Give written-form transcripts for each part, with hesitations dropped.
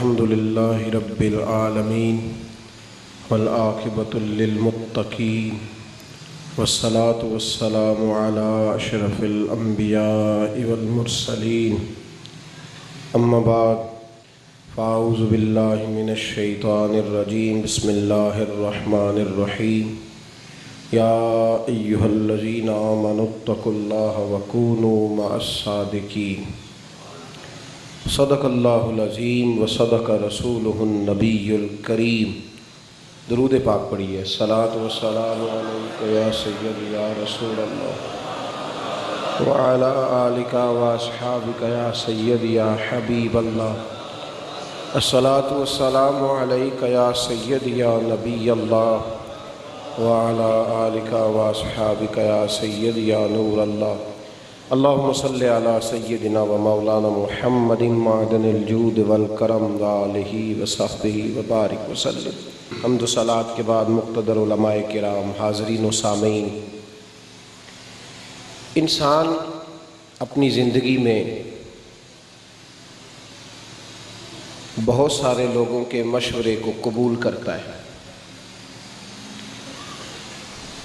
الحمد لله رب العالمين والعاقبة للمتقين والصلاة والسلام على أشرف الأنبياء والمرسلين أما بعد فأعوذ بالله من الشيطان الرجيم بسم الله الرحمن الرحيم يا أيها الذين آمنوا اتقوا الله وكونوا مع الصادقين صدق اللہ العظیم وصدق رسولہ النبی الکریم۔ درود پاک پڑھیے۔ صلاۃ و سلام علیک یا سید یا رسول اللہ وعلی آلک و اصحابک یا سید یا حبیب اللہ۔ الصلاۃ والسلام علیک یا سید یا نبی اللہ وعلی آلک و اصحابک یا سید یا نور اللہ۔ اللہم صلی علی سیدنا و مولانا محمد معدن الجود والکرم وآلہ وصحبہ وبارک وسلم۔ حمد و صلاۃ کے بعد مقتدر علماء کرام، حاضرین و سامعین، انسان اپنی زندگی میں بہت سارے لوگوں کے مشورے کو قبول کرتا ہے۔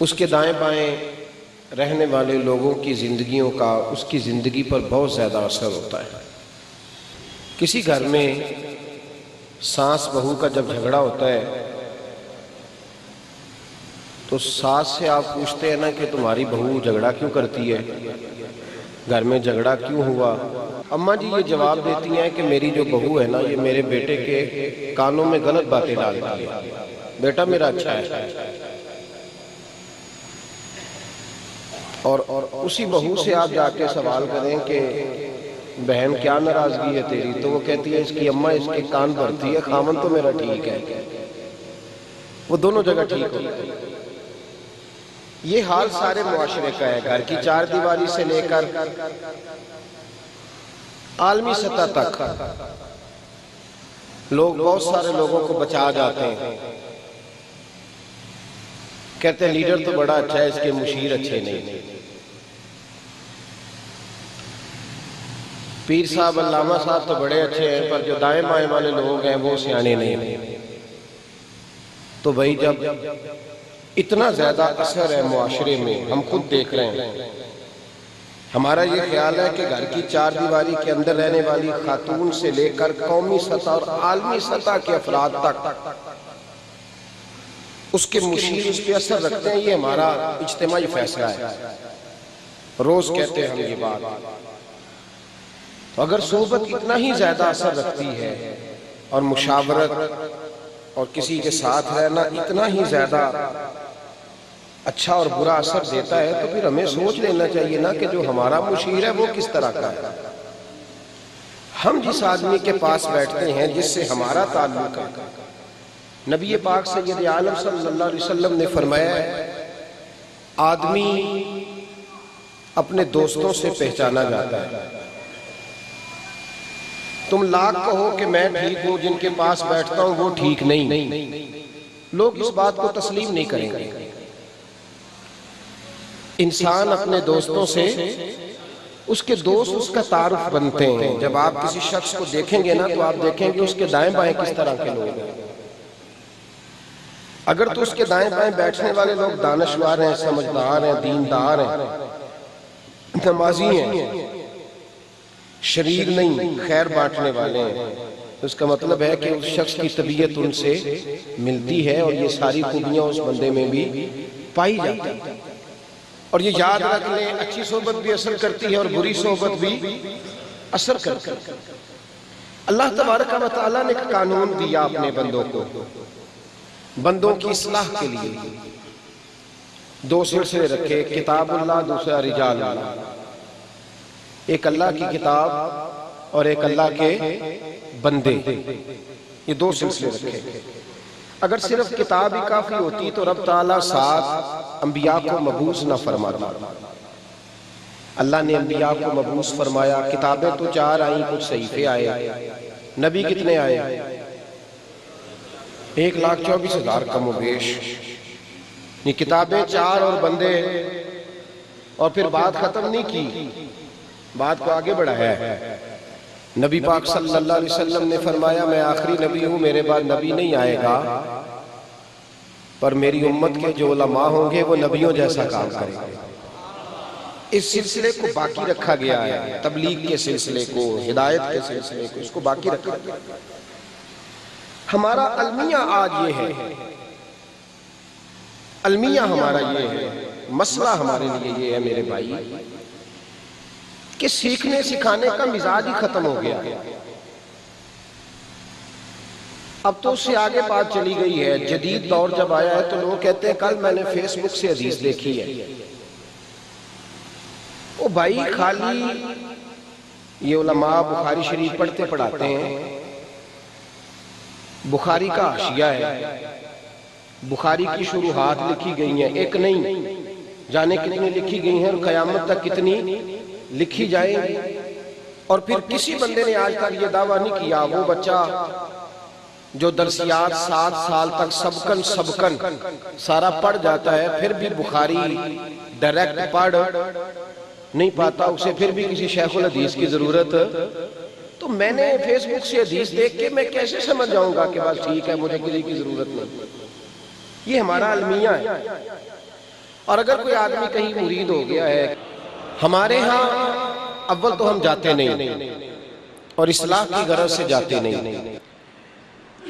اس کے دائیں بائیں رہنے والے لوگوں کی زندگیوں کا اس کی زندگی پر بہت زیادہ اثر ہوتا ہے۔ کسی گھر میں ساس بہو کا جب جھگڑا ہوتا ہے تو ساس سے آپ پوچھتے ہیں نا کہ تمہاری بہو جھگڑا کیوں کرتی ہے، گھر میں جھگڑا کیوں ہوا؟ اماں جی یہ جواب دیتی ہیں کہ میری جو بہو ہے نا یہ میرے بیٹے کے کانوں میں غلط باتیں ڈالتی ہے، بیٹا میرا اچھا ہے۔ اور اسی بہو سے آپ جا کے سوال کریں کہ بہن کیا ناراضگی ہے تیری، تو وہ کہتی ہے اس کی اماں اس کے کان بھرتی ہے، خامن تو میرا ٹھیک ہے۔ وہ دونوں جگہ ٹھیک ہوتی ہے۔ یہ حال سارے معاشرے کا ہے، گھر کی چار دیواری سے لے کر عالمی سطح تک لوگ بہت سارے لوگوں کو بچا جاتے ہیں، کہتے ہیں لیڈر تو بڑا اچھا ہے، اس کے مشیر اچھے نہیں۔ پیر صاحب علامہ صاحب تو بڑے اچھے ہیں، پر جو دائیں بائیں والے لوگ ہیں وہ سیانے نہیں۔ تو بھائی جب اتنا زیادہ اثر ہے معاشرے میں، ہم خود دیکھ رہے ہیں، ہمارا یہ خیال ہے کہ گھر کی چار دیواری کے اندر رہنے والی خاتون سے لے کر قومی سطح اور عالمی سطح کے افراد تک اس کے مشیر اس پہ اثر رکھتے ہیں۔ یہ ہمارا اجتماعی فیصلہ ہے، روز کہتے ہیں ہم یہ بات۔ تو اگر صحبت اتنا ہی زیادہ اثر رکھتی ہے اور مشاورت اور کسی کے ساتھ رہنا اتنا ہی زیادہ اچھا اور برا اثر دیتا ہے، تو پھر ہمیں سوچ لینا چاہیے نا کہ جو ہمارا مشیر ہے وہ کس طرح کا ہے۔ ہم جس آدمی کے پاس بیٹھتے ہیں، جس سے ہمارا تعلق ہے، نبی پاک سید عالم صلی اللہ علیہ وسلم نے فرمایا ہے آدمی اپنے دوستوں سے پہچانا جاتا ہے۔ تم لاکھ کہو کہ میں ٹھیک ہوں، جن کے پاس بیٹھتا ہوں وہ ٹھیک نہیں، لوگ اس بات کو تسلیم نہیں کریں گے۔ انسان اپنے دوستوں سے اس کے دوست اس کا تعارف بنتے ہیں۔ جب آپ کسی شخص کو دیکھیں گے نا تو آپ دیکھیں گے اس کے دائیں بائیں کس طرح کے لوگ ہیں۔ اگر تو اس کے دائیں بائیں بیٹھنے والے لوگ دانشور ہیں، سمجھدار ہیں، دیندار ہیں، نمازی ہیں، شریر نہیں، خیر بانٹنے والے ہیں، اس کا مطلب ہے کہ اس شخص کی طبیعت ان سے ملتی ہے اور یہ ساری خوبیاں اس بندے میں بھی پائی جاتی ہیں۔ اور یہ یاد رکھ لیں اچھی صحبت بھی اثر کرتی ہے اور بری صحبت بھی اثر کرتی ہے۔ اللہ تبارک و تعالیٰ نے ایک قانون دیا اپنے بندوں کو، بندوں کی اصلاح کے لیے دو سلسلے رکھے، ایک کتاب اللہ، دوسرا رجال اللہ۔ ایک اللہ کی کتاب اور ایک اللہ کے بندے، یہ دو سلسلے رکھے۔ اگر صرف کتاب ہی کافی ہوتی تو رب تعالیٰ ساتھ انبیاء کو مبعوث نہ فرماتا۔ اللہ نے انبیاء کو مبعوث فرمایا، کتابیں تو چار آئیں، کچھ صحیفے آئے، نبی کتنے آئے؟ 1,24,000 کم و بیش۔ یہ کتابیں چار اور بندے، اور پھر بات ختم نہیں کی، بات کو آگے بڑھایا ہے۔ نبی پاک صلی اللہ علیہ وسلم نے فرمایا میں آخری نبی ہوں، میرے بعد نبی نہیں آئے گا، پر میری امت کے جو علماء ہوں گے وہ نبیوں جیسا کام کریں گے۔ اس سلسلے کو باقی رکھا گیا ہے، تبلیغ کے سلسلے کو، ہدایت کے سلسلے کو، اس کو باقی رکھا گیا۔ ہمارا المیہ آج یہ ہے، المیہ ہمارا یہ ہے، مسئلہ ہمارے لیے یہ ہے میرے بھائی، کہ سیکھنے سکھانے کا مزاج ہی ختم ہو گیا۔ اب تو اس سے آگے بات چلی گئی ہے، جدید دور جب آیا ہے تو لوگ کہتے ہیں کل میں نے فیس بک سے حدیث دیکھی ہے۔ او بھائی خالی یہ علماء بخاری شریف پڑھتے پڑھاتے ہیں، بخاری کا حاشیہ ہے، بخاری کی شروحات لکھی گئی ہیں، ایک نہیں جانے کتنی لکھی گئی ہیں اور قیامت تک کتنی لکھی جائیں گی۔ اور پھر کسی بندے نے آج تک یہ دعویٰ نہیں کیا، وہ بچہ جو درسیات 7 سال تک سبکن سارا پڑھ جاتا ہے، پھر بھی بخاری ڈائریکٹ پڑھ نہیں پاتا، اسے پھر بھی کسی شیخ الحدیث کی ضرورت۔ تو میں نے فیس بک سے حدیث دیکھ کے میں کیسے سمجھ جاؤں گا کہ بس ٹھیک ہے مجھے کسی کی ضرورت نہیں؟ یہ ہمارا المیہ ہے۔ اور اگر کوئی آدمی کہیں مرید ہو گیا ہے، ہمارے ہاں اول تو ہم جاتے نہیں اور اصلاح کی غرض سے جاتے نہیں،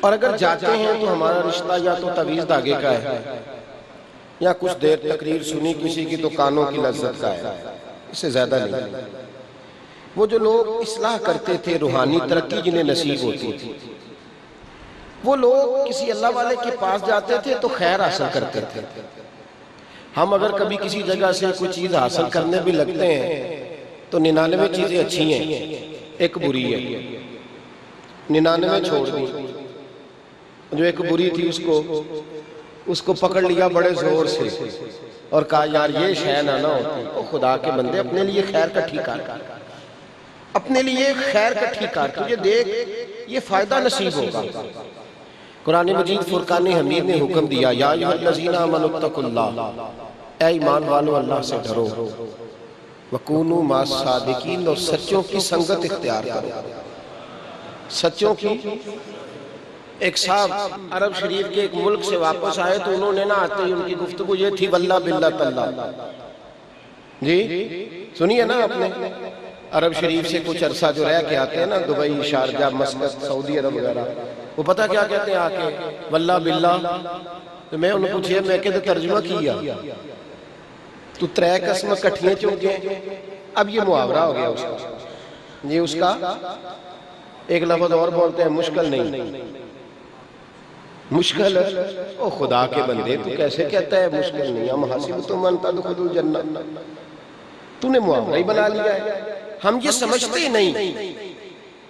اور اگر جاتے ہیں تو ہمارا رشتہ یا تو تعویذ دھاگے کا ہے یا کچھ دیر تقریر سنی کسی کی تو کانوں کی لذت کا ہے، اس سے زیادہ نہیں۔ وہ جو لوگ اصلاح کرتے تھے، روحانی ترقی جنہیں نصیب ہوتی تھی، وہ لوگ کسی اللہ والے کے پاس جاتے تھے تو خیر حاصل کرتے تھے۔ ہم اگر کبھی کسی جگہ سے کوئی چیز حاصل کرنے بھی لگتے ہیں تو 99 چیزیں اچھی ہیں، ایک بری ہے، 99 چھوڑ دی۔ جو ایک بری تھی اس کو پکڑ لیا بڑے زور سے اور کہا یار یہ شے نہ ہوتی۔ او خدا کے بندے، اپنے لیے خیر کا ٹھیکار، اپنے لیے خیر کا ٹھیکار، تجھے دیکھ یہ فائدہ نصیب ہوگا۔ قرآن مجید فرقان حمید نے حکم دیا، یا ایھا الذین آمنوا اتقوا اللہ، اے ایمان والو اللہ سے ڈرو، وکونوا مع الصادقین، اور سچوں کی سنگت اختیار کرو۔ سچوں کی، ایک صاحب عرب شریف کے ایک ملک سے واپس آئے تو انہوں نے نہ آتے ہی ان کی گفتگو یہ تھی واللہ باللہ تاللہ۔ جی سنیے نا، آپ نے عرب شریف سے کچھ عرصہ جو رہ کے آتے ہیں نا، دبئی، شارجہ، مسقط، سعودی عرب وغیرہ، وہ پتہ کیا کہتے ہیں آ کے؟ واللہ باللہ۔ تو میں انہوں پوچھئے، میں کہتے ترجمہ کیا تو 3 قسم کٹھیاں چونکہ، اب یہ محاورہ ہو گیا اس کا، یہ اس کا ایک لفظ اور بولتے ہیں، مشکل نہیں، مشکل۔ او خدا کے بندے، تو کیسے کہتا ہے مشکل نہیں؟ ہم حسبتم ان تدخلوا الجنہ، تو نے محاورہ ہی بنا لیا ہے۔ ہم یہ سمجھتے ہی نہیں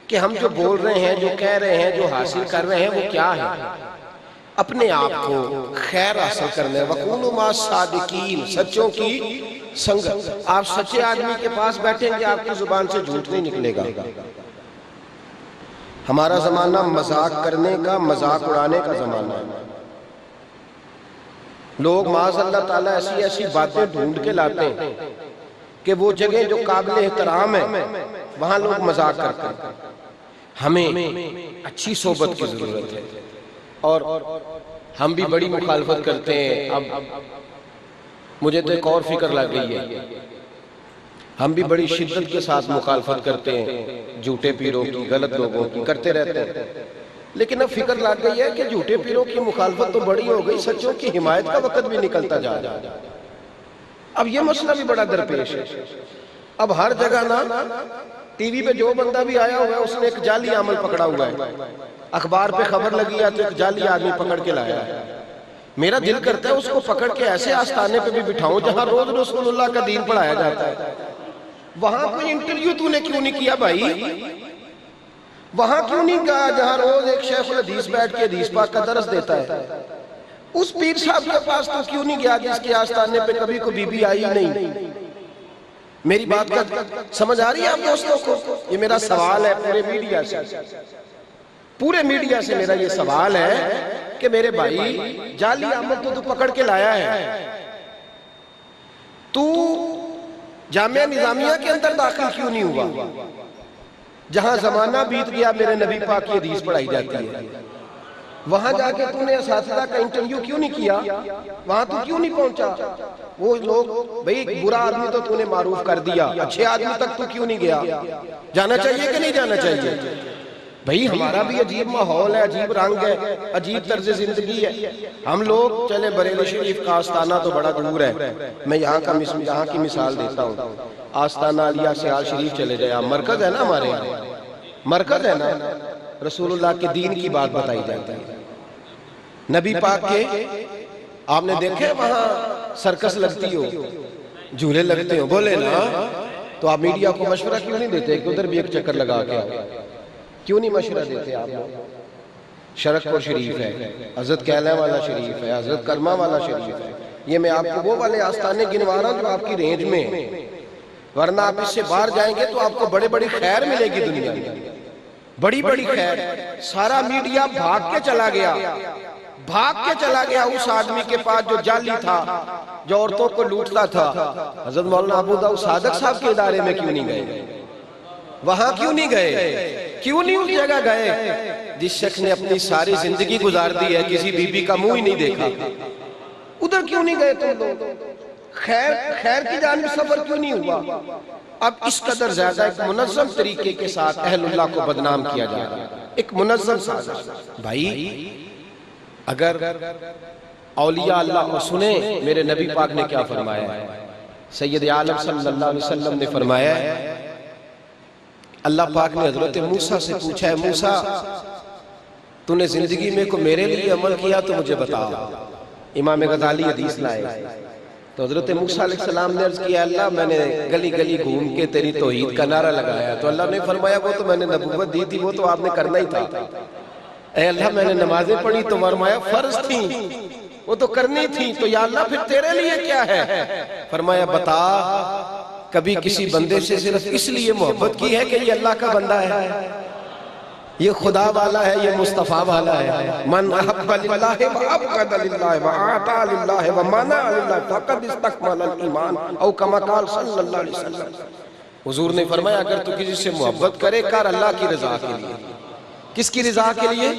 کہ ہم جو بول رہے ہیں، جو کہہ رہے ہیں، جو حاصل کر رہے ہیں وہ کیا ہے؟ اپنے آپ کو خیر حاصل کرنے، وَقُولُوا مَعَ الصَّادِقِينَ، سچوں کی سنگت۔ آپ سچے آدمی کے پاس بیٹھیں گے، آپ کی زبان سے جھوٹ نہیں نکلے گا۔ ہمارا زمانہ مذاق کرنے کا، مذاق اڑانے کا زمانہ ہے۔ لوگ معاذ اللہ تعالیٰ ایسی ایسی باتیں ڈھونڈ کے لاتے ہیں کہ وہ جگہ جو قابل احترام ہے وہاں لوگ مذاق کرتے ہیں۔ ہمیں اچھی صحبت کی ضرورت ہے، اور ہم بھی بڑی مخالفت کرتے ہیں۔ اب مجھے تو ایک اور فکر لگ گئی ہے، ہم بھی بڑی شدت کے ساتھ مخالفت کرتے ہیں، جھوٹے پیروں کی، غلط لوگوں کی کرتے رہتے ہیں۔ لیکن اب فکر لگ گئی ہے کہ جھوٹے پیروں کی مخالفت تو بڑی ہو گئی، سچوں کی حمایت کا وقت بھی نکلتا جا رہا ہے۔ اب یہ مسئلہ بھی بڑا درپیش ہے۔ اب ہر جگہ نا ٹی وی پہ جو بندہ بھی آیا ہوا ہے اس نے ایک جعلی عمل پکڑا ہوا ہے، اخبار پہ خبر لگی ہے تو ایک جعلی آدمی پکڑ کے لایا ہے۔ میرا دل کرتا ہے اس کو پکڑ کے ایسے آستانے پہ بھی بٹھاؤں جہاں روز رسول اللہ کا دین پڑھایا جاتا ہے۔ وہاں کوئی انٹرویو تو نے کیوں نہیں کیا بھائی؟ وہاں کیوں نہیں کہا جہاں روز ایک شیخ الحدیث بیٹھ کے حدیث پاک کا درس دیتا ہے؟ اس پیر صاحب کے پاس تو کیوں نہیں گیا جس کے آستانے پہ کبھی کوئی بی بی آئی نہیں؟ میری بات کا سمجھ آ رہی ہے آپ دوستوں کو؟ یہ میرا سوال ہے پورے میڈیا سے، پورے میڈیا سے میرا یہ سوال ہے کہ میرے بھائی جعلی عمل تو پکڑ کے لایا ہے، تو جامعہ نظامیہ کے اندر داخل کیوں نہیں ہوا؟ جہاں زمانہ بیت گیا میرے نبی پاک کی حدیث پڑھائی جاتی ہے، وہاں جا کے تو نے اساتذہ کا انٹرویو کیوں نہیں کیا؟ وہاں تو کیوں نہیں پہنچا؟ وہ لوگ بھئی برا آدمی تو نے معروف کر دیا، اچھے آدمی تک تو کیوں نہیں گیا؟ جانا چاہیے کہ نہیں جانا چاہیے؟ بھئی ہمارا بھی عجیب ماحول ہے، عجیب رنگ ہے، عجیب طرز زندگی ہے۔ ہم لوگ چلے بریلی شریف کا آستانہ تو بڑا دور ہے، میں یہاں کی مثال دیتا ہوں۔ آستانہ علیہ سیال شریف چلے جائے، مرکز ہے نا ہمارے یہاں، مرکز ہے نا، رسول اللہ کے دین کی بات بتائی جاتی ہے، نبی پاک کے۔ آپ نے دیکھے وہاں سرکس لگتی ہو، جھولے لگتے ہو، بولے نا، تو آپ میڈیا کو مشورہ کیوں نہیں دیتے کہ ادھر بھی ایک چکر لگا کے آؤ؟ کیوں نہیں مشورہ دیتے آپ لوگ؟ شرک پور شریف ہے، حضرت کیلہ والا شریف ہے، حضرت کرما والا شریف ہے، یہ میں آپ کو وہ والے آستانے گنوا رہا ہوں جو آپ کی رینج میں، ورنہ آپ اس سے باہر جائیں گے تو آپ کو بڑے بڑی خیر ملے گی دنیا میں، بڑی بڑی خیر۔ سارا میڈیا بھاگ کے چلا گیا، بھاگ کے چلا گیا اس آدمی کے پاس جو جعلی تھا، جو عورتوں کو لوٹتا تھا۔ حضرت مولانا ابو داؤد صادق صاحب کے ادارے میں کیوں نہیں گئے؟ وہاں کیوں نہیں گئے؟ کیوں نہیں اس جگہ گئے جس شخص نے اپنی ساری زندگی گزار دی ہے، کسی بی بی کا منہ ہی نہیں دیکھا؟ ادھر کیوں نہیں گئے تم لوگ؟ خیر کی جانب سفر کیوں نہیں ہوا؟ اب اس قدر زیادہ ایک منظم طریقے کے ساتھ اہل اللہ کو بدنام کیا جا رہا ہے، ایک منظم سازش۔ بھائی اگر اولیاء اللہ کو سنیں، میرے نبی پاک نے کیا فرمایا ہے؟ سید عالم صلی اللہ علیہ وسلم نے فرمایا ہے، اللہ پاک نے حضرت موسیٰ سے پوچھا ہے، موسیٰ تو نے زندگی میں کو میرے لیے عمل کیا تو مجھے بتا۔ امام غزالی حدیث لائے تو حضرت موسیٰ علیہ السلام نے عرض کیا، اللہ میں نے گلی گلی گھوم کے تیری توحید کا نعرہ لگایا، تو اللہ نے فرمایا وہ تو میں نے نبوت دی تھی، وہ تو آپ نے کرنا ہی تھا۔ اے اللہ میں نے نمازیں پڑھی تو فرمایا فرض تھیں، وہ تو کرنی تھی، تو یا اللہ پھر تیرے لیے کیا ہے؟ فرمایا بتا، کبھی کسی بندے سے صرف اس لیے محبت کی ہے کہ یہ اللہ کا بندہ ہے، یہ خدا والا ہے، یہ مصطفیٰ والا ہے؟ من احب للہ وابغض للہ واعطى للہ ومنع للہ فقد استکمل الایمان، او کما قال صلی اللہ علیہ وسلم۔ حضور نے فرمایا اگر تو کسی سے محبت کرے کر اللہ کی رضا کے لیے۔ کس کی رضا کے لیے؟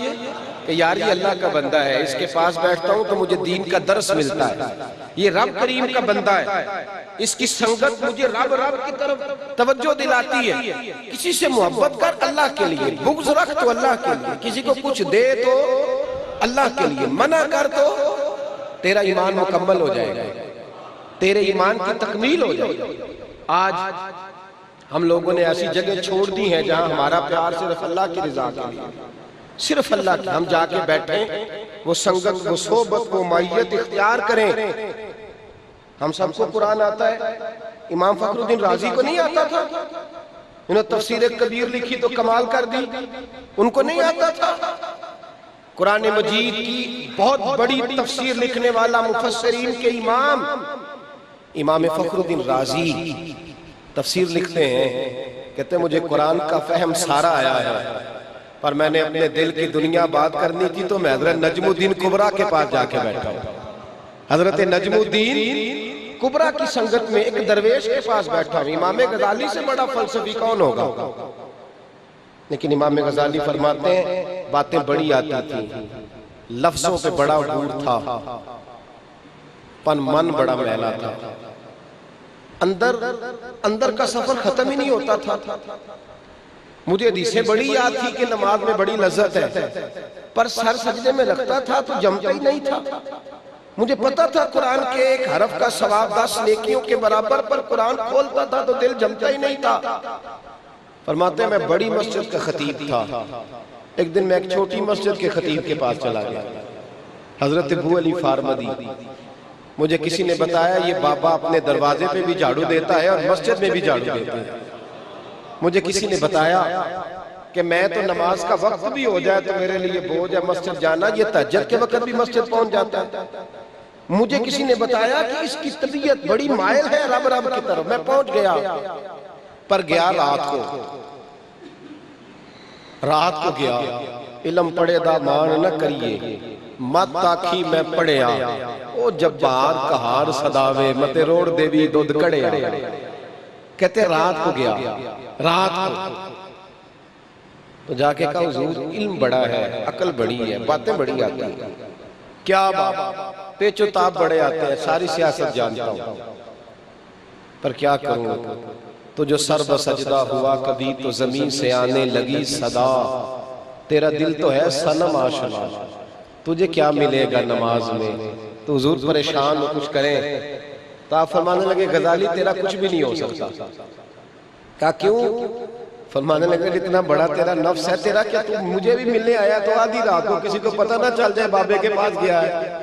کہ یار یہ اللہ کا بندہ ہے، اس کے پاس بیٹھتا ہوں تو مجھے دین کا درس ملتا ہے، یہ رب کریم کا بندہ ہے، اس کی سنگت مجھے رب کی طرف توجہ دلاتی ہے۔ کسی سے محبت کر اللہ کے لیے، بغض رکھ تو اللہ کے لیے، کسی کو کچھ دے تو اللہ کے لیے، منع کر تو تیرا ایمان مکمل ہو جائے گا، تیرے ایمان کی تکمیل ہو جائے گی۔ آج ہم لوگوں نے ایسی جگہ چھوڑ دی ہیں جہاں ہمارا پیار صرف اللہ کی رضا کے لیے، صرف اللہ کی، ہم جا کے بیٹھیں، وہ سنگت، وہ صحبت، وہ معیت اختیار کریں۔ ہم سب کو قرآن آتا ہے، امام فخر الدین رازی کو نہیں آتا تھا؟ انہوں نے تفسیر کبیر لکھی تو کمال کر دی، ان کو نہیں آتا تھا؟ قرآن مجید کی بہت بڑی تفسیر لکھنے والا مفسرین کے امام، امام فخر الدین رازی تفسیر لکھتے ہیں، کہتے ہیں مجھے قرآن کا فہم سارا آیا ہے، پر میں نے اپنے دل کی دنیا بات کرنی تھی تو میں حضرت نجم الدین کبریٰ کے پاس جا کے بیٹھا ہوں۔ حضرت نجم الدین کبریٰ کی سنگت میں ایک درویش کے پاس بیٹھا ہوں۔ امام غزالی سے بڑا فلسفی کون ہوگا؟ لیکن امام غزالی فرماتے ہیں باتیں بڑی آتی تھیں، لفظوں پہ بڑا غور تھا، پن من بڑا میلا تھا، اندر کا سفر ختم ہی نہیں ہوتا تھا۔ مجھے حدیثیں بڑی یاد تھی کہ نماز میں بڑی لذت ہے، پر سر سجدے میں رکھتا تھا تو جمتا ہی نہیں تھا۔ مجھے پتا تھا قرآن کے ایک حرف کا ثواب 10 نیکیوں کے برابر، پر قرآن کھولتا تھا تو دل جمتا ہی نہیں تھا۔ فرماتے ہیں میں بڑی مسجد کا خطیب تھا، ایک دن میں ایک چھوٹی مسجد کے خطیب کے پاس چلا گیا، حضرت ابو علی فارمدی۔ مجھے کسی نے بتایا یہ بابا اپنے دروازے پہ بھی جھاڑو دیتا ہے اور مسجد میں بھی جھاڑو دیتا ہے۔ مجھے کسی نے بتایا کہ میں تو نماز کا وقت بھی ہو جائے تو میرے لیے بوجھ ہے مسجد جانا، یہ تہجد کے وقت بھی مسجد پہنچ جاتا ہے۔ مجھے کسی نے بتایا کہ اس کی طبیعت بڑی مائل ہے رب کی طرف، میں پہنچ گیا، پر گیا رات کو گیا۔ علم پڑے دا مان نہ کریے، مت آکھی میں پڑھیا، او جبار کہار صداوے متے روڑ دیوی دودھ کڑیا۔ کہتے رات کو گیا، رات کو تو جا کے کہا حضور علم بڑا ہے، عقل بڑی ہے، باتیں بڑی آتی ہیں، کیا بات، پیچ و تاب بڑے آتے ہیں، ساری سیاست جانتا ہوں، پر کیا کروں، تو جو سر بسجدہ ہوا کبھی تو زمین سے آنے لگی صدا، تیرا دل تو ہے صنم آشنا، تجھے کیا ملے گا نماز میں، تو حضور پریشان ہو کچھ کریں، تو آپ فرمانے لگے غزالی تیرا کچھ بھی نہیں ہو سکتا، کہا کیوں؟ فرمانے لگے اتنا بڑا تیرا نفس ہے، تیرا کیا تو مجھے بھی ملنے آیا تو آدھی رات کو کسی کو پتہ نہ چل جائے بابے کے پاس گیا ہے،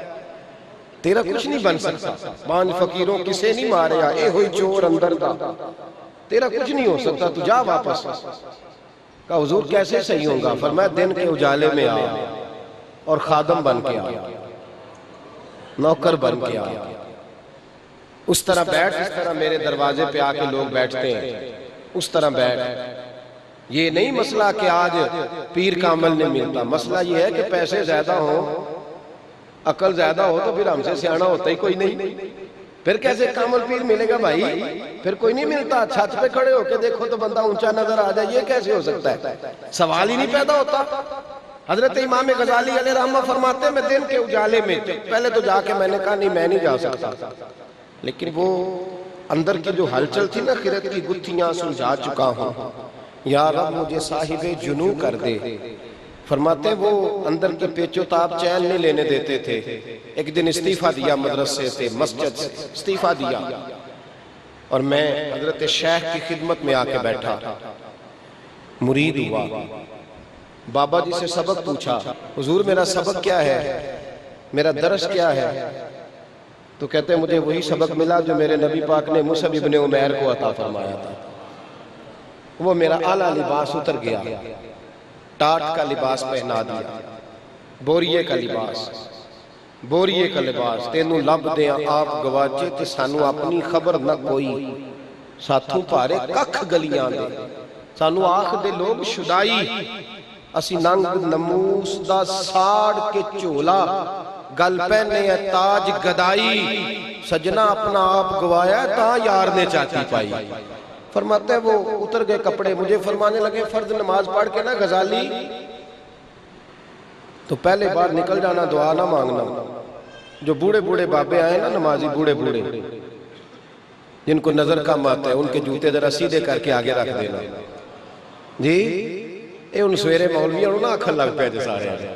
تیرا کچھ نہیں بن سکتا، 5 فقیروں کسے نہیں مارے اے ہوئی چور اندر دا، تیرا کچھ نہیں ہو سکتا، تو جا واپس، کہا حضور کیسے صحیح ہوں گا؟ فرمایا دن کے اجالے میں آ اور خادم بن کے آ، نوکر بن کے آ، اس طرح بیٹھ اس طرح میرے دروازے پہ آ کے لوگ بیٹھتے ہیں، اس طرح بیٹھ، یہ نہیں مسئلہ کہ آج پیر کامل نہیں ملتا، مسئلہ یہ ہے کہ پیسے زیادہ ہوں، عقل زیادہ ہو تو پھر ہم سے سیانا ہوتا ہی کوئی نہیں، پھر کیسے کامل پیر ملے گا بھائی؟ پھر کوئی نہیں ملتا، چھت پہ کھڑے ہو کے دیکھو تو بندہ اونچا نظر آ جائے، یہ کیسے ہو سکتا ہے؟ سوال ہی نہیں پیدا ہوتا۔ حضرت امام غزالی علیہ رحمہ فرماتے ہیں میں دن کے اجالے میں، پہلے تو جا کے میں نے کہا نہیں میں نہیں جا سکتا، لیکن وہ اندر کی جو ہلچل تھی نا، خرد کی گتھیاں سلجھا چکا ہوں، یا رب مجھے صاحب جنوں کر دے، فرماتے وہ اندر کی پیچ و تاب چین نہیں لینے دیتے تھے، ایک دن استعفیٰ دیا مدرسے سے، مسجد سے استعفیٰ دیا، اور میں حضرت شیخ کی خدمت میں آ کے بیٹھا، مرید ہوا، بابا جی سے سبق پوچھا، حضور میرا سبق کیا ہے، میرا درس کیا ہے؟ تو کہتے ہیں مجھے وہی سبق ملا جو میرے نبی پاک نے مصعب ابن عمیر کو عطا فرمایا تھا، وہ میرا اعلیٰ لباس اتر گیا، ٹاٹ کا لباس پہنا دیا، بوریے کا لباس، بوریے کا لباس، تینوں لب دیں آپ گواچے تے سانو اپنی خبر نہ کوئی، ساتھوں پارے ککھ گلیاں دے، سانو آخ دے لوگ شدائی، اسی ننگ نموس دا ساڑ کے چولا، گل پہنے ہے تاج گدائی، سجنہ اپنا آپ گوایا تا یار نے چاہتی پائی۔ فرماتے ہیں وہ اتر گئے کپڑے، مجھے فرمانے لگے فرض نماز پڑھ کے نا غزالی تو پہلے بار نکل جانا، دعا نہ مانگنا، جو بوڑھے بوڑھے بابے آئے نا نمازی بوڑھے بوڑھے جن کو نظر کم آتا ہے، ان کے جوتے ذرا سیدھے کر کے آگے رکھ دینا، جی اے ان سویرے مولوی اور نا اکھل لگ پہ سارے ہیں،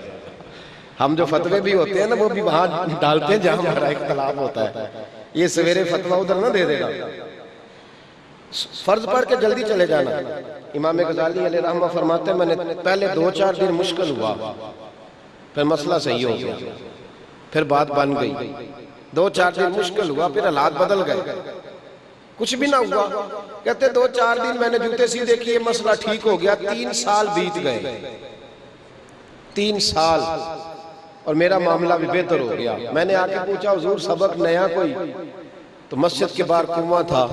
ہم جو فتوے بھی ہوتے ہیں نا وہ بھی وہاں ڈالتے ہیں جہاں ہمارا اختلاف ہوتا ہے، یہ سویرے فتوہ ادھر نہ دے دے گا، فرض پڑھ کے جلدی چلے جانا۔ امام غزالی علیہ رحمہ فرماتے ہیں میں نے پہلے 2-4 دن مشکل ہوا، پھر مسئلہ صحیح ہو گیا، پھر بات بن گئی، 2-4 دن مشکل ہوا، پھر حالات بدل گئے، کچھ بھی نہ ہوا، کہتے 2-4 دن میں نے جوتے سیدھے کیے، مسئلہ ٹھیک ہو گیا، 3 سال بیت گئے، 3 سال، اور میرا معاملہ بھی بہتر ہو گیا۔ میں نے آ کے پوچھا حضور سبق نیا کوئی؟ تو مسجد کے باہر کنواں تھا،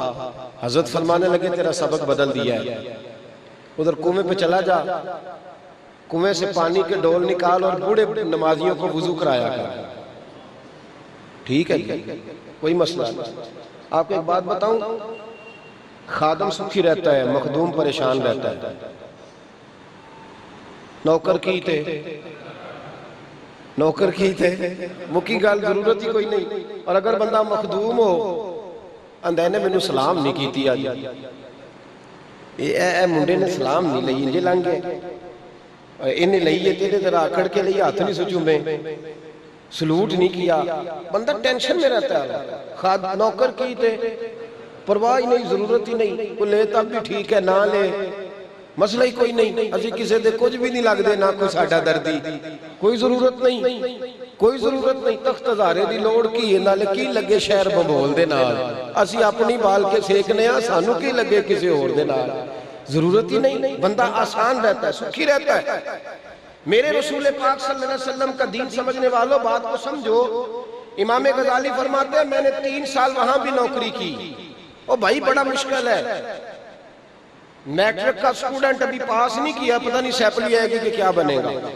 حضرت فرمانے لگے تیرا سبق بدل دیا ہے، ادھر کنویں پہ چلا جا، کنویں سے پانی کے ڈول نکال اور بوڑھے نمازیوں کو وضو کرایا کر، ٹھیک ہے کوئی مسئلہ نہیں۔ آپ کو ایک بات بتاؤں، خادم سکھی رہتا ہے، مخدوم پریشان رہتا ہے، نوکر کی تھے نوکر کی تھے مکی گال ضرورت ہی کوئی نہیں، اور اگر بندہ مخدوم ہو اندھینے میں سلام نہیں کیتی آج اے منڈے نے سلام نہیں لئی انجے لانگے انہیں لئیے تیرے ذرا اکڑ کے لئیے ہاتھ نہیں سچوں میں سلوٹ نہیں کیا، بندہ ٹینشن میں رہتا ہے، نوکر کی تھے پرواہ ہی نہیں، ضرورت ہی نہیں، کوئی لے تب بھی ٹھیک ہے، نہ لے مسئلہ ہی کوئی نہیں، اسی کسے دے کچھ بھی نہیں لگ دے، نہ کوئی ساڑھا دردی، کوئی ضرورت نہیں، کوئی ضرورت نہیں، تخت ہزارے دی لوڑ کی ہے، نالے کی لگے شہر ببول دے نال، اسی اپنی بال کے سیکھنے ہیں، سانو کی لگے کسی اور دے نال، ضرورت ہی نہیں، بندہ آسان رہتا ہے، سکھی رہتا ہے۔ میرے رسول پاک صلی اللہ علیہ وسلم کا دین سمجھنے والوں بات کو سمجھو، امام غزالی فرماتے ہیں میں نے 3 سال وہاں بھی نوکری کی، او بھائی بڑا مشکل ہے، میٹرک کا سٹوڈنٹ ابھی پاس نہیں کیا، پتہ نہیں سیپلی آئے گی کہ کیا بنے گا،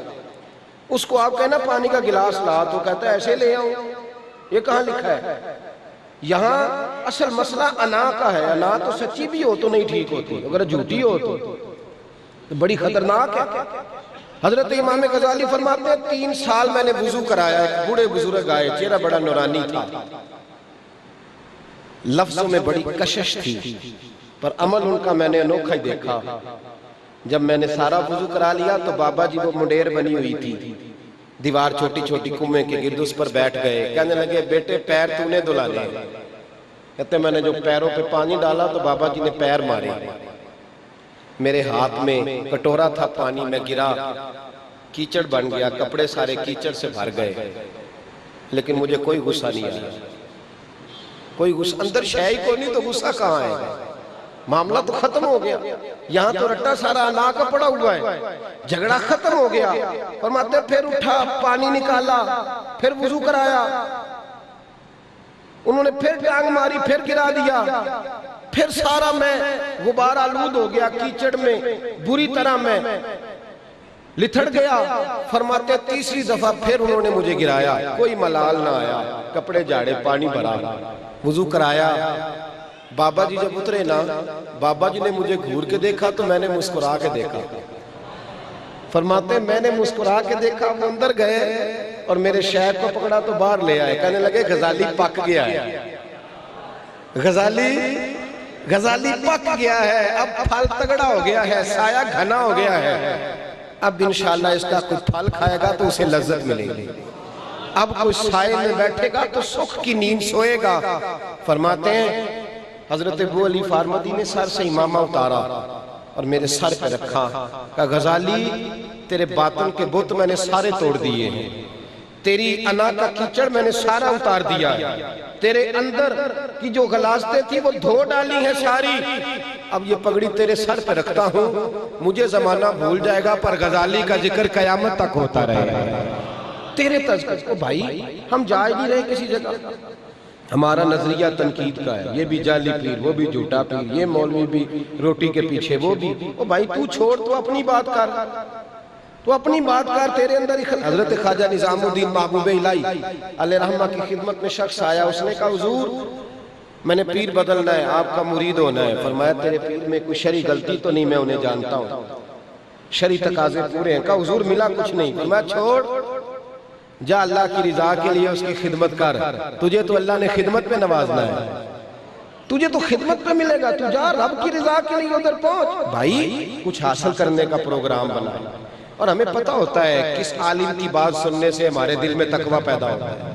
اس کو آپ کہنا پانی کا گلاس لا تو کہتا ہے ایسے لے آؤں، یہ کہاں لکھا ہے؟ یہاں اصل مسئلہ انا کا ہے، انا تو سچی بھی ہو تو نہیں ٹھیک ہوتی، اگر جھوٹی ہو تو بڑی خطرناک ہے۔ حضرت امام غزالی فرماتے ہیں 3 سال میں نے وضو کرایا، ایک بوڑھے بزرگ آئے، چہرہ بڑا نورانی تھا، لفظوں میں بڑی کشش تھی، پر عمل ان کا میں نے انوکھا ہی دیکھا۔ جب میں نے سارا وضو کرا لیا تو بابا جی وہ منڈیر بنی ہوئی تھی، دیوار چھوٹی چھوٹی کنویں کے گرد، اس پر بیٹھ گئے، کہنے لگے بیٹے پیر تو نے دھلانے۔ کہتے میں نے جو پیروں پہ پانی ڈالا تو بابا جی نے پیر مارے، میرے ہاتھ میں کٹورا تھا پانی، میں گرا، کیچڑ بن گیا، کپڑے سارے کیچڑ سے بھر گئے، لیکن مجھے کوئی غصہ نہیں آیا، کوئی غصہ، اندر شے ہی کوئی نہیں تو غصہ کہاں ہے؟ معاملہ تو ختم ہو گیا، یہاں تو رٹا سارا انا کا پڑا ہوا ہے، جھگڑا ختم ہو گیا۔ فرماتے پھر اٹھا، پانی نکالا، پھر وضو کرایا، انہوں نے پھر ٹانگ ماری، پھر گرا دیا، پھر سارا میں غبار آلود ہو گیا، کیچڑ میں بری طرح میں لتھڑ گیا۔ فرماتے تیسری دفعہ پھر انہوں نے مجھے گرایا، کوئی ملال نہ آیا، کپڑے جاڑے، پانی بھرا، وضو کرایا۔ بابا جی جب اترے نا، بابا جی نے مجھے گھور کے دیکھا تو میں نے مسکرا کے دیکھا۔ فرماتے میں نے مسکرا کے دیکھا، وہ اندر گئے اور میرے شیخ کو پکڑا تو باہر لے آئے، کہنے لگے غزالی پک گیا ہے، غزالی پک گیا ہے، اب پھل تگڑا ہو گیا ہے، سایہ گھنا ہو گیا ہے، اب انشاءاللہ اس کا کوئی پھل کھائے گا تو اسے لذت ملے گی، اب کوئی سائے میں بیٹھے گا تو سکھ کی نیند سوئے گا۔ فرماتے ہیں حضرت ابو علی فارمدی نے سر سے امامہ اتارا اور میرے سر پہ رکھا، کہا غزالی تیرے باطن کے بت میں نے سارے توڑ دیے ہیں، تیری انا کا کیچڑ میں نے سارا اتار دیا، تیرے اندر کی جو غلاظتیں تھی وہ دھو ڈالی ہیں ساری، اب یہ پگڑی تیرے سر پہ رکھتا ہوں، مجھے زمانہ بھول جائے گا پر غزالی کا ذکر قیامت تک ہوتا رہے گا۔ تیرے تذکر کو بھائی ہم جائے نہیں رہے کسی جگہ، ہمارا نظریہ تنقید کا ہے، یہ بھی جعلی پیر، وہ بھی جھوٹا پیر، یہ مولوی بھی روٹی کے پیچھے، وہ بھی، او بھائی تو چھوڑ، تو اپنی بات کر، تو اپنی بات کر، تیرے اندر حضرت خواجہ نظام الدین محبوب الہی علیہ رحمہ کی خدمت میں شخص آیا، اس نے کہا حضور میں نے پیر بدلنا ہے، آپ کا مرید ہونا ہے۔ فرمایا تیرے پیر میں کوئی شرعی غلطی تو نہیں، میں انہیں جانتا ہوں، شرعی تقاضے پورے ہیں۔ کہا حضور ملا کچھ نہیں۔ فرمایا چھوڑ، جا اللہ کی رضا کے لیے اس کی خدمت کر، تجھے تو اللہ نے خدمت پہ نوازنا ہے، تجھے تو خدمت پہ ملے گا، تو جا رب کی رضا کے لیے ادھر پہنچ۔ بھائی کچھ حاصل کرنے کا پروگرام بنا، اور ہمیں پتہ ہوتا ہے کس عالم کی بات سننے سے ہمارے دل میں تقویٰ پیدا ہوتا ہے،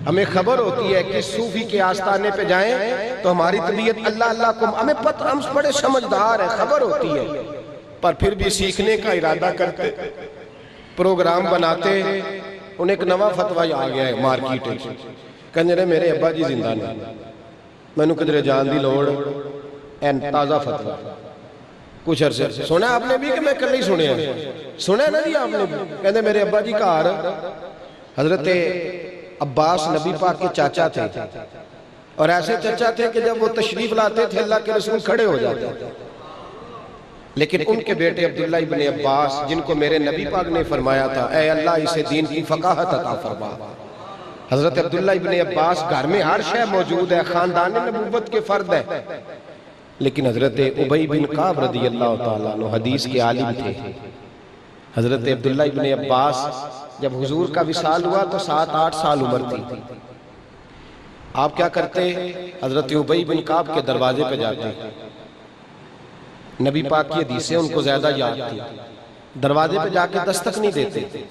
ہمیں خبر ہوتی ہے کہ صوفی کے آستانے پہ جائیں تو ہماری طبیعت اللہ اللہ کو، ہمیں پتہ، ہم بڑے سمجھدار ہیں، خبر ہوتی ہے، پر پھر بھی سیکھنے کا ارادہ کرتے، پروگرام بناتے، انہیں ایک نوا فتوی آ گیا ہے مارکیٹ، کہنے رہے میرے ابا جی زندہ نہیں، میں نے کدھر جان دی لوڑ، این تازہ فتوی کچھ عرصے سنا آپ نے بھی کہ میں کل نہیں سنے ہیں، سنے نا جی آپ نے بھی، کہنے میرے ابا جی کا حضرت عباس نبی پاک کے چاچا تھے، اور ایسے چاچا تھے کہ جب وہ تشریف لاتے تھے اللہ کے رسول کھڑے ہو جاتے تھے، لیکن ان کے بیٹے عبداللہ ابن عباس جن کو میرے نبی پاک نے فرمایا تھا اے اللہ اسے دین کی فقاہت عطا فرما، حضرت عبداللہ ابن عباس گھر میں ہر شے موجود ہے، خاندان نبوت کے فرد ہے، لیکن حضرت ابی بن کعب رضی اللہ تعالیٰ عنہ حدیث کے عالم تھے۔ حضرت عبداللہ ابن عباس جب حضور کا وصال ہوا تو 7-8 سال عمر تھی، آپ کیا کرتے؟ حضرت ابی بن کعب کے دروازے پہ جاتے، نبی پاک کی حدیثیں ان کو زیادہ یاد تھی، دروازے پہ جا کے دستک نہیں دیتے،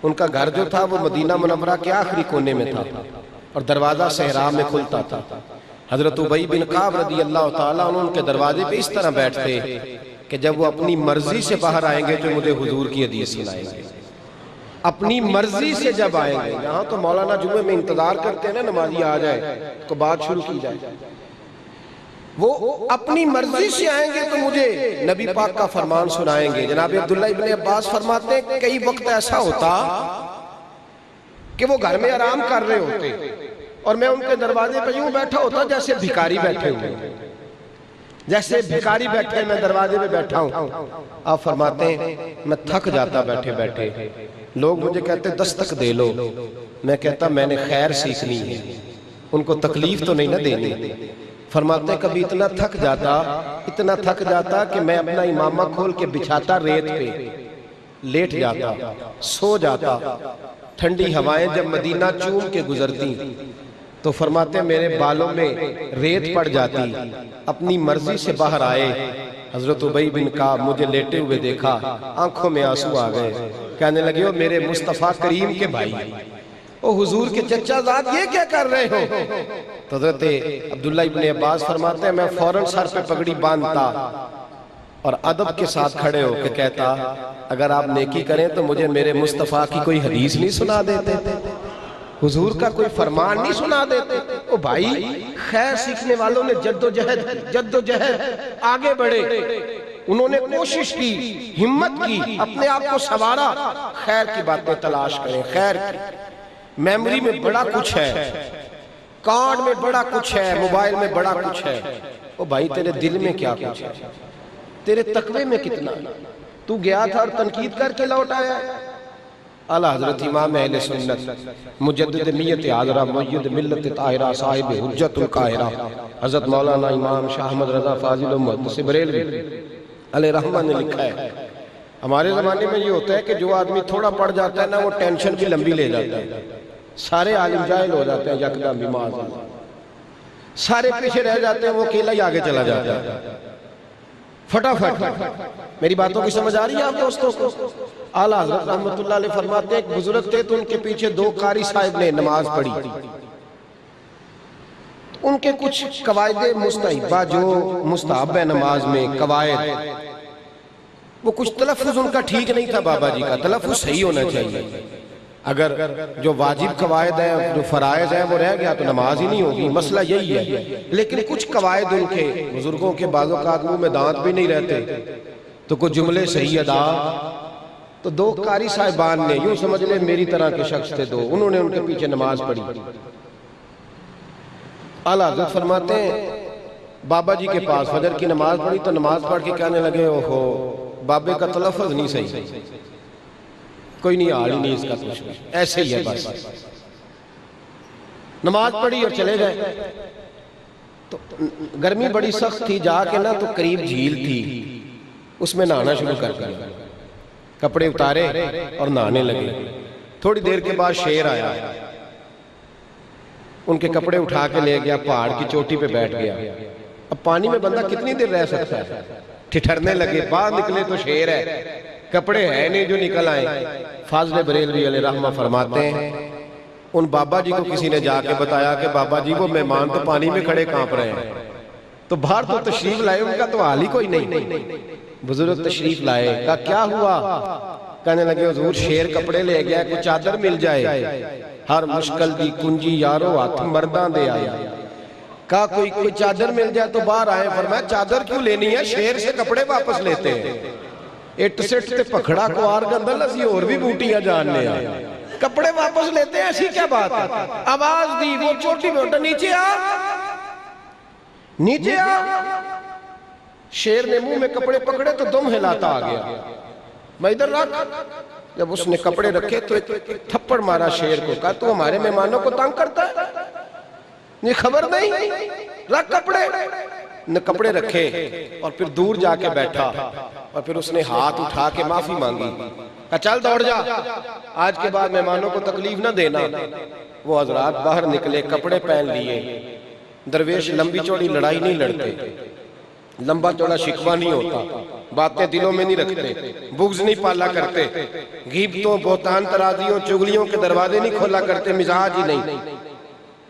ان کا گھر جو تھا وہ مدینہ منورہ کے آخری کونے میں تھا اور دروازہ صحرا میں کھلتا تھا۔ حضرت ابی بن کعب رضی اللہ تعالیٰ عنہ ان کے دروازے پہ اس طرح بیٹھتے کہ جب وہ اپنی مرضی سے باہر آئیں گے تو مجھے حضور کی حدیث سنائیں گے، اپنی مرضی سے جب آئیں گے، یہاں تو مولانا جمعے میں انتظار کرتے ہیں نا نمازی آ جائے تو بات شروع کی جائے، وہ اپنی مرضی سے آئیں گے تو مجھے نبی پاک کا فرمان سنائیں گے۔ جناب عبداللہ ابن عباس فرماتے ہیں کئی وقت ایسا ہوتا کہ وہ گھر میں آرام کر رہے ہوتے اور میں ان کے دروازے پہ یوں بیٹھا ہوتا جیسے بھکاری بیٹھے ہوئے، جیسے بھکاری بیٹھے میں دروازے پہ بیٹھا ہوں۔ آپ فرماتے ہیں میں تھک جاتا بیٹھے بیٹھے، لوگ مجھے کہتے دستک دے لو، میں کہتا میں نے خیر سیکھنی ہے، ان کو تکلیف تو نہیں نہ دینی۔ فرماتے ہیں کبھی اتنا تھک جاتا کہ میں اپنا امامہ کھول کے بچھاتا ریت پہ لیٹ جاتا سو جاتا ٹھنڈی ہوائیں جب مدینہ چوم کے گزرتی تو فرماتے ہیں میرے بالوں میں ریت پڑ جاتی اپنی مرضی سے باہر آئے حضرت ابی بن کعب مجھے لیٹے ہوئے دیکھا آنکھوں میں آنسو آ گئے کہنے لگے او میرے مصطفیٰ کریم کے بھائی او حضور کے چچا زاد یہ کیا کر رہے ہو تو حضرت عبداللہ ابن عباس فرماتے ہیں میں فوراً سر پہ پگڑی باندھتا اور ادب کے ساتھ کھڑے ہو کے کہتا اگر آپ نیکی کریں تو مجھے میرے مصطفیٰ کی کوئی حدیث نہیں سنا دیتے حضور کا کوئی فرمان نہیں سنا دیتے او بھائی خیر سیکھنے والوں نے جد و جہد آگے بڑھے انہوں نے کوشش کی ہمت کی اپنے آپ کو سنوارا خیر کی باتیں تلاش کریں خیر کی میموری میں بڑا کچھ ہے کارڈ میں بڑا کچھ ہے موبائل میں بڑا کچھ ہے او بھائی تیرے دل میں کیا کچھ ہے تیرے تقوی میں کتنا تو گیا تھا اور تنقید کر کے لوٹ آیا اعلیٰ حضرت امام اہل سنت مجدد میت حاضرہ معید ملت طاہرہ صاحب حجت القاہرہ حضرت مولانا امام شاہ احمد رضا فاضل و محدث بریلوی علیہ رحمہ نے لکھا ہے ہمارے زمانے میں یہ ہوتا ہے کہ جو آدمی تھوڑا پڑ جاتا ہے نا وہ ٹینشن بھی لمبی لے جاتا ہے سارے عالم جاہل ہو جاتے ہیں یکدم بھی معاذ اللہ سارے پیچھے رہ جاتے ہیں وہ اکیلا ہی آگے چلا جاتا ہے فٹافٹ میری باتوں کی سمجھ آ رہی ہے آپ دوستوں کو اعلیٰ حضرت رحمت اللہ علیہ فرماتے ہیں ایک بزرگ تھے تو ان کے پیچھے 2 قاری صاحب نے نماز پڑھی ان کے کچھ قواعد مستحبہ جو مستحب ہے نماز میں قواعد وہ کچھ تلفظ ان کا ٹھیک نہیں تھا بابا جی کا تلفظ صحیح ہونا چاہیے اگر جو واجب قواعد ہیں جو فرائض ہیں وہ رہ گیا تو نماز ہی نہیں ہوگی مسئلہ یہی ہے لیکن کچھ قواعد ان کے بزرگوں کے بعض اوقات منہ میں دانت بھی نہیں رہتے تو کچھ جملے صحیح ادا تو 2 قاری صاحبان نے یوں سمجھ لے میری طرح کے شخص تھے 2 انہوں نے ان کے پیچھے نماز پڑھی اعلیٰ حضرت فرماتے ہیں بابا جی کے پاس فجر کی نماز پڑھی تو نماز پڑھ کے کہنے لگے اوہو بابے کا تلفظ نہیں صحیح کوئی نہیں آڑی نہیں اس کا کچھ ایسے ہی ہے بس نماز پڑھی اور چلے گئے تو گرمی بڑی سخت تھی جا کے نا تو قریب جھیل تھی اس میں نہانا شروع کر دیا کپڑے اتارے اور نہانے لگے تھوڑی دیر کے بعد شیر آیا ان کے کپڑے اٹھا کے لے گیا پہاڑ کی چوٹی پہ بیٹھ گیا اب پانی میں بندہ کتنی دیر رہ سکتا ہے ٹھٹھرنے لگے باہر نکلے تو شیر ہے کپڑے ہیں نہیں جو نکل آئیں فاضل بریلوی علیہ رحمہ فرماتے ہیں ان بابا جی کو کسی نے جا کے بتایا کہ بابا جی وہ مہمان تو پانی میں کھڑے کانپ رہے ہیں تو باہر تو تشریف لائے ان کا تو حال ہی کوئی نہیں بزرگ تشریف لائے کہا کیا ہوا کہنے لگے حضور شیر کپڑے لے گیا کوئی چادر مل جائے ہر مشکل دی کنجی یارو ہاتھ مرداں دے آیا کہا کوئی چادر مل جائے تو باہر آئے فرمایا چادر کیوں لینی ہے شیر سے کپڑے واپس لیتے ہیں اٹ سٹ تے پکھڑا کو آر گندل اسی اور بھی بوٹیاں جاننے آئے کپڑے واپس لیتے ہیں ایسی کیا بات ہے آواز دی وہ چوٹی میں اٹھا نیچے آ شیر نے منہ میں کپڑے پکڑے تو دم ہلاتا آ گیا میں ادھر رکھ جب اس نے کپڑے رکھے تو ایک تھپڑ مارا شیر کو کہا تو ہمارے مہمانوں کو تنگ کرتا ہے یہ خبر نہیں رکھ کپڑے نے کپڑے رکھے اور پھر دور جا کے بیٹھا اور پھر اس نے ہاتھ اٹھا کے معافی مانگی کہا چل دوڑ جا آج کے بعد مہمانوں کو تکلیف نہ دینا وہ حضرات باہر نکلے کپڑے پہن لیے درویش لمبی چوڑی لڑائی نہیں لڑتے لمبا چوڑا شکوہ نہیں ہوتا باتیں دلوں میں نہیں رکھتے بغض نہیں پالا کرتے غیبتوں بہتان ترازیوں چگلیوں کے دروازے نہیں کھولا کرتے مزاج ہی نہیں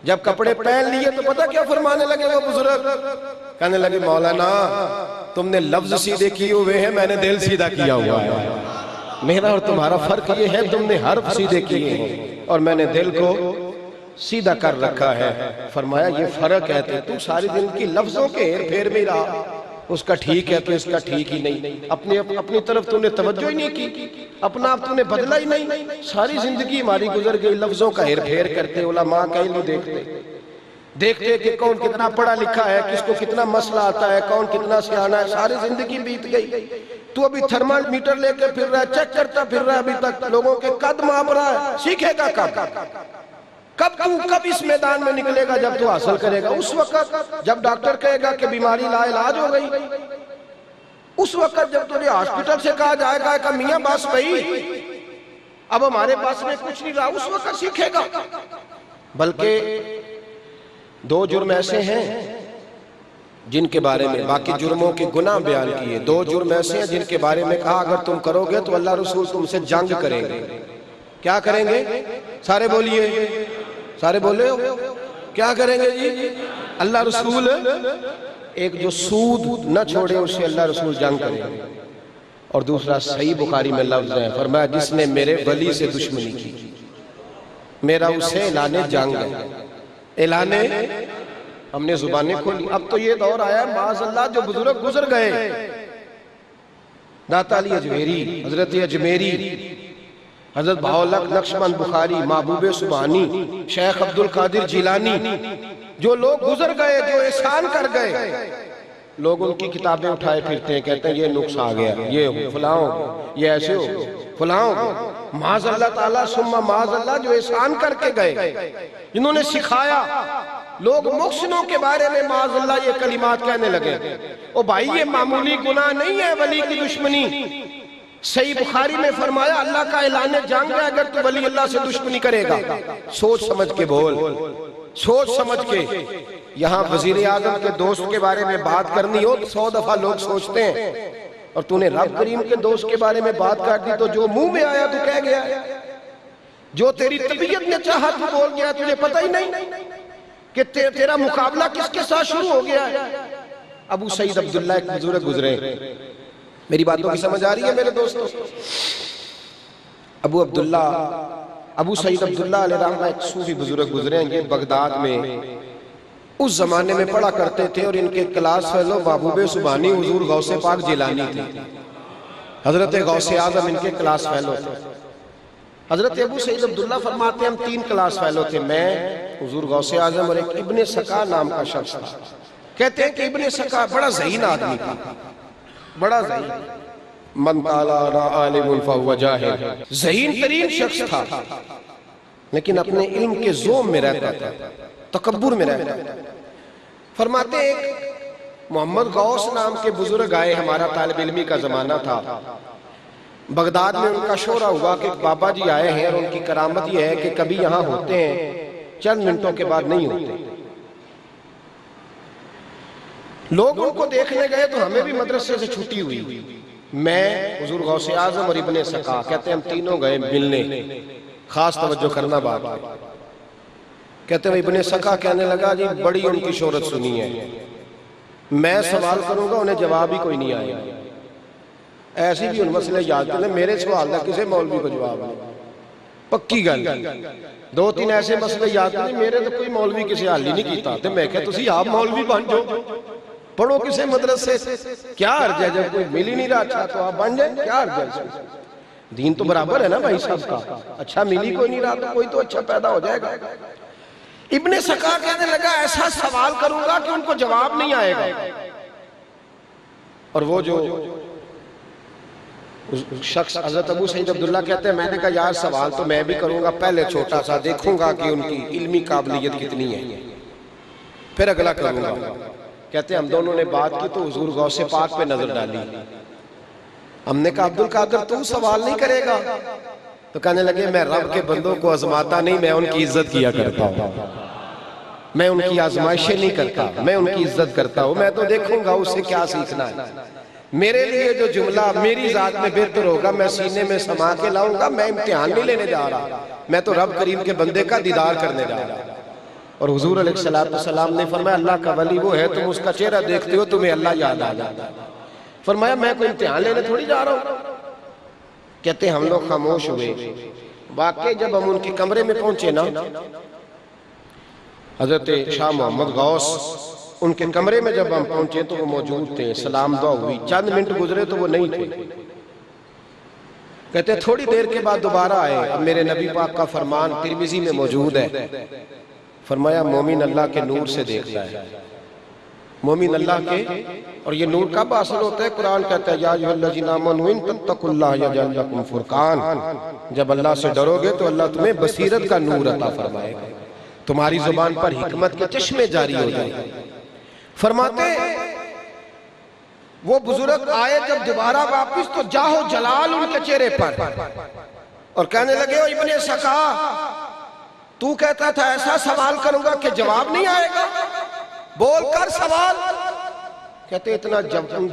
جب کپڑے پہن لیے تو پتہ کیا فرمانے لگے وہ بزرگ کہنے لگے مولانا تم نے لفظ سیدھے کیے ہوئے ہیں میں نے دل سیدھا کیا ہوا ہے میرا اور تمہارا فرق یہ ہے تم نے حرف سیدھے کیے ہیں اور میں نے دل کو سیدھا کر رکھا ہے فرمایا یہ فرق ہے تو ساری دن کی لفظوں کے ہیر پھیر میں رہا اس کا ٹھیک ہے تو اس کا ٹھیک ہی نہیں اپنی طرف تو نے توجہ ہی نہیں کی اپنا آپ تو نے بدلا ہی نہیں ساری زندگی ہماری گزر گئی لفظوں کا ہیر پھیر کرتے علماء کا علم دیکھتے کہ کون کتنا پڑھا لکھا ہے کس کو کتنا مسئلہ آتا ہے کون کتنا سیانا ہے ساری زندگی بیت گئی تو ابھی تھرمل میٹر لے کے پھر رہا ہے چیک کرتا پھر رہا ہے ابھی تک لوگوں کے قد ماپ رہا ہے سیکھے گا کب کب اس میدان میں نکلے گا جب تو حاصل کرے گا؟ اس وقت جب ڈاکٹر کہے گا کہ بیماری لا علاج ہو گئی، اس وقت جب تجھے ہاسپٹل سے کہا جائے گا کہ میاں بس بھائی اب ہمارے پاس میں کچھ نہیں رہا، اس وقت سیکھے گا۔ بلکہ دو جرم ایسے ہیں جن کے بارے میں باقی جرموں کے گناہ بیان کیے، دو جرم ایسے ہیں جن کے بارے میں کہا اگر تم کرو گے تو اللہ رسول تم سے جنگ کریں گے۔ کیا کریں گے؟ سارے بولیے، سارے بولے ہو کیا کریں گے جی؟ اللہ رسول ایک جو سود نہ چھوڑے اس سے اللہ رسول جنگ کریں گے، اور دوسرا صحیح بخاری میں لفظ ہے، فرمایا جس نے میرے ولی سے دشمنی کی میرا اسے اعلان جنگ ہے۔ اعلان، ہم نے زبانیں کھولی۔ اب تو یہ دور آیا ہے معاذ اللہ جو بزرگ گزر گئے، داتا علی اجمیری، حضرت اجمیری، حضرت بہاؤالحق نقشبند بخاری، محبوب سبحانی، شیخ عبدالقادر جیلانی، جو لوگ گزر گئے، جو احسان کر گئے، لوگ ان کی کتابیں اٹھائے پھرتے ہیں، کہتے ہیں یہ نقص آ گیا، یہ فلاں ہو، یہ ایسے ہو، فلاں ہو۔ معاذ اللہ تعالیٰ ثم معاذ اللہ جو احسان کر کے گئے، جنہوں نے سکھایا، لوگ محسنوں کے بارے میں معاذ اللہ یہ کلمات کہنے لگے۔ او بھائی یہ معمولی گناہ نہیں ہے ولی کی دشمنی۔ صحیح بخاری میں فرمایا اللہ کا اعلان جنگ ہے اگر تو ولی اللہ سے دشمنی کرے گا۔ سوچ سمجھ کے بول، سوچ سمجھ کے۔ یہاں وزیر اعظم کے دوست کے بارے میں بات کرنی ہو تو 100 دفعہ لوگ سوچتے ہیں، اور تو نے رب کریم کے دوست کے بارے میں بات کر دی تو جو منہ میں آیا تو کہہ گیا، جو تیری طبیعت نے چاہا تو بول گیا، تجھے پتہ ہی نہیں کہ تیرا مقابلہ کس کے ساتھ شروع ہو گیا ہے۔ ابو سعید عبداللہ ایک بزرگ گزرے، میری باتوں کی سمجھ آ رہی ہے میرے دوستوں؟ ابو سعید عبداللہ علیہ رحمہ ایک صوفی بزرگ گزرے ہیں، یہ بغداد میں اس زمانے میں پڑھا کرتے تھے، اور ان کے کلاس فیلو محبوب سبحانی حضور غوث پاک جیلانی تھے، حضرت غوث اعظم ان کے کلاس فیلو تھے۔ حضرت ابو سعید عبداللہ فرماتے ہیں ہم 3 کلاس فیلو تھے، میں، حضور غوث اعظم اور ایک ابن سکا نام کا شخص تھا۔ کہتے ہیں کہ ابن سکا بڑا ذہین آدمی تھا، بڑا ذہین، من قالا انا عالم فہو جاہل، ذہین ترین شخص تھا، لیکن اپنے علم کے زوم میں رہتا تھا، تکبر میں رہتا تھا۔ فرماتے ہیں ایک محمد غوث نام کے بزرگ آئے، ہمارا طالب علمی کا زمانہ تھا، بغداد میں ان کا شورا ہوا کہ بابا جی آئے ہیں، اور ان کی کرامت یہ ہے کہ کبھی یہاں ہوتے ہیں، چند منٹوں کے بعد نہیں ہوتے۔ لوگ ان کو دیکھنے گئے تو ہمیں بھی مدرسے سے چھٹی ہوئی، میں، حضور غوث اعظم اور ابن سکا، کہتے ہیں ہم تینوں گئے ملنے، خاص توجہ کرنا بات ہے۔ کہتے ہیں ابن سکا کہنے لگا جی بڑی ان کی شہرت سنی ہے، میں سوال کروں گا انہیں جواب ہی کوئی نہیں آئے، ایسی بھی ان مسئلے یاد کریں، میرے سوال دا کسے مولوی کو جواب نہیں، پکی گل، 2-3 ایسے مسئلے یاد کریں، میرے تو کوئی مولوی کسے حل ہی نہیں کیتا، تو میں کہتا تسی آپ مولوی بن جو، پڑھو کسے مدرسے سے، کیا عرض ہے، جب کوئی مل ہی نہیں رہا اچھا تو آپ بن جائیں، کیا عرض ہے، دین تو برابر ہے نا بھائی سب کا، اچھا ملی کوئی نہیں رہا تو کوئی تو اچھا پیدا ہو جائے گا۔ ابن سکا کہنے لگا ایسا سوال کروں گا کہ ان کو جواب نہیں آئے گا، اور وہ جو شخص حضرت ابو سعید عبداللہ کہتے ہیں میں نے کہا یار سوال تو میں بھی کروں گا، پہلے چھوٹا سا دیکھوں گا کہ ان کی علمی قابلیت کتنی ہے، پھر اگلا کروں گا۔ کہتے ہیں ہم دونوں نے بات کی تو حضور غوث پاک پہ نظر ڈالی، ہم نے کہا عبدالقادر تو سوال نہیں کرے گا؟ تو کہنے لگے میں رب کے بندوں کو آزماتا نہیں، میں ان کی عزت کیا کرتا ہوں، میں ان کی آزمائشیں نہیں کرتا، میں ان کی عزت کرتا ہوں، میں تو دیکھوں گا اس سے کیا سیکھنا ہے، میرے لیے جو جملہ میری ذات میں بہتر ہوگا میں سینے میں سما کے لاؤں گا، میں امتحان نہیں لینے جا رہا، میں تو رب کریم کے بندے کا دیدار کرنے جا رہا۔ اور حضور علیہ السلام نے فرمایا اللہ کا ولی وہ ہے تم اس کا چہرہ دیکھتے ہو تمہیں اللہ یاد آ جاتا۔ فرمایا میں کوئی امتحان لینے تھوڑی جا رہا ہوں۔ کہتے ہم لوگ خاموش ہوئے، واقعی جب ہم ان کے کمرے میں پہنچے نا، حضرت شاہ محمد غوث ان کے کمرے میں جب ہم پہنچے تو وہ موجود تھے، سلام دعا ہوئی، چند منٹ گزرے تو وہ نہیں تھے۔ کہتے تھوڑی دیر کے بعد دوبارہ آئے، اب میرے نبی پاک کا فرمان ترمذی میں موجود ہے، فرمایا مومن اللہ کے نور سے دیکھتا ہے، مومن اللہ کے، اور یہ نور کب حاصل ہوتا ہے؟ قرآن کہتا ہے یا ایھا الذین آمنوا ان تتقوا اللہ یجعل لکم فرقان، جب اللہ سے ڈرو گے تو اللہ تمہیں بصیرت کا نور عطا فرمائے گا، تمہاری زبان پر حکمت کے چشمے جاری ہو جائیں گے۔ فرماتے وہ بزرگ آئے جب دوبارہ واپس تو جاہو جلال ان کے چہرے پر، اور کہنے لگے او ابن سکا، تو کہتا تھا ایسا سوال کروں گا کہ جواب نہیں آئے گا، بول کر سوال۔ کہتے اتنا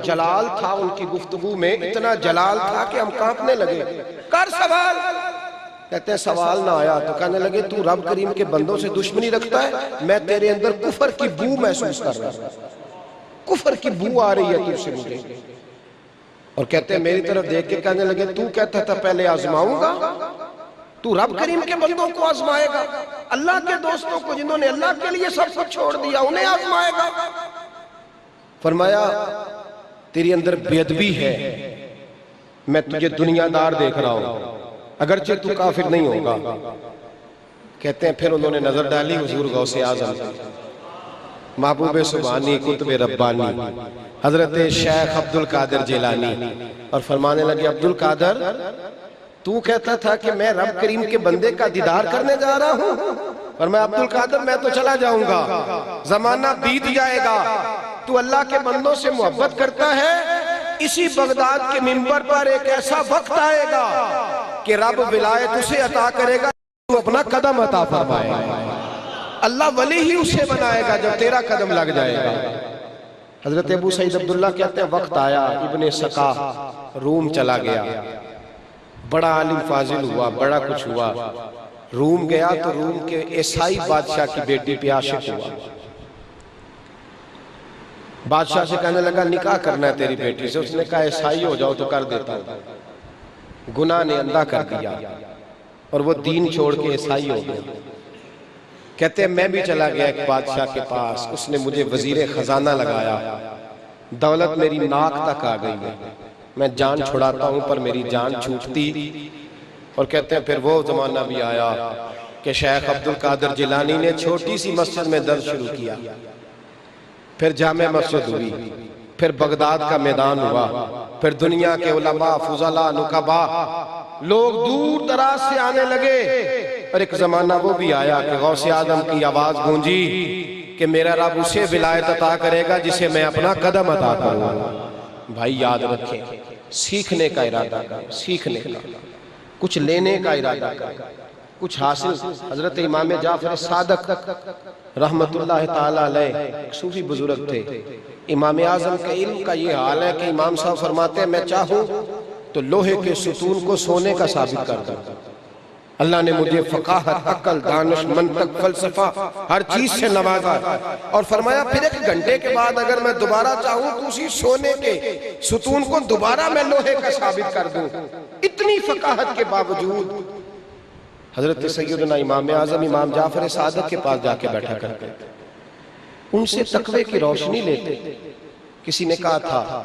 جلال تھا ان کی گفتگو میں، اتنا جلال تھا کہ ہم کانپنے لگے، کر سوال۔ کہتے ہیں سوال نہ آیا تو کہنے لگے تو رب کریم کے بندوں سے دشمنی رکھتا ہے، میں تیرے اندر کفر کی بو محسوس کر رہا ہوں، کفر کی بو آ رہی ہے تجھ سے مجھے۔ اور کہتے ہیں میری طرف دیکھ کے کہنے لگے تو کہتا تھا پہلے آزماؤں گا، تو رب کریم کے بندوں کو آزمائے گا، اللہ کے دوستوں کو جنہوں نے اللہ کے لیے سب کچھ چھوڑ دیا انہیں آزمائے گا۔ فرمایا تیری اندر بے ادبی ہے، میں تجھے دنیا دار دیکھ رہا ہوں، اگرچہ تو کافر نہیں ہوگا۔ کہتے ہیں پھر انہوں نے نظر ڈالی حضور غوث اعظم، محبوب سبحانی، قطب ربانی، حضرت شیخ عبد القادر جیلانی، اور فرمانے لگے عبد القادر تو کہتا تھا کہ میں رب کریم کے بندے کا دیدار کرنے جا رہا ہوں، فرمایا عبد القادر میں تو چلا جاؤں گا، زمانہ بیت جائے گا، تو اللہ کے بندوں سے محبت کرتا ہے، اسی بغداد کے منبر پر ایک ایسا وقت آئے گا کہ رب ولایت اسے عطا کرے گا، تو اپنا قدم عطا فرمائے گا، اللہ ولی ہی اسے بنائے گا جب تیرا قدم لگ جائے گا۔ حضرت ابو سعید عبداللہ کہتے ہیں وقت آیا، ابن سقا روم چلا گیا، بڑا عالم فاضل ہوا، بڑا کچھ ہوا، روم گیا تو روم کے عیسائی بادشاہ کی بیٹی پہ عاشق ہوا، بادشاہ سے کہنے لگا نکاح کرنا ہے تیری بیٹی سے، اس نے کہا عیسائی ہو جاؤ تو کر دیتا ہوں، گناہ نے اندھا کر دیا اور وہ دین چھوڑ کے عیسائی ہو گیا۔ کہتے ہیں میں بھی چلا گیا ایک بادشاہ کے پاس، اس نے مجھے وزیر خزانہ لگایا، دولت میری ناک تک آ گئی ہے، میں جان چھڑاتا ہوں پر میری جان چھوٹتی۔ اور کہتے ہیں پھر وہ زمانہ بھی آیا کہ شیخ عبد القادر جیلانی نے چھوٹی سی مسجد میں درس شروع کیا، پھر جامع مسجد ہوئی، پھر بغداد کا میدان ہوا، پھر دنیا کے علماء، فضلاء، نقباء لوگ دور دراز سے آنے لگے، اور ایک زمانہ وہ بھی آیا کہ غوث اعظم کی آواز گونجی کہ میرا رب اسے ولایت عطا کرے گا جسے میں اپنا قدم عطا کروں گا۔ بھائی یاد رکھیں، سیکھنے کا ارادہ کریں، سیکھنے کا، کچھ لینے کا ارادہ کریں، کچھ حاصل۔ حضرت امام جعفر صادق رحمت اللہ تعالی علیہ ایک صوفی بزرگ تھے، امام اعظم کے علم کا یہ حال ہے کہ امام صاحب فرماتے ہیں میں چاہوں تو لوہے کے ستون کو سونے کا ثابت کر دوں، اللہ نے مجھے فقاہت، عقل، دانش، منطق، فلسفہ ہر چیز سے نوازا، اور فرمایا پھر ایک گھنٹے کے بعد اگر میں دوبارہ چاہوں تو اسی سونے کے ستون کو دوبارہ میں لوہے کا ثابت کر دوں۔ اتنی فقاہت کے باوجود حضرت سیدنا امام اعظم امام جعفر صادق کے پاس جا کے بیٹھا کرتے، ان سے تقوی کی روشنی لیتے۔ کسی نے کہا تھا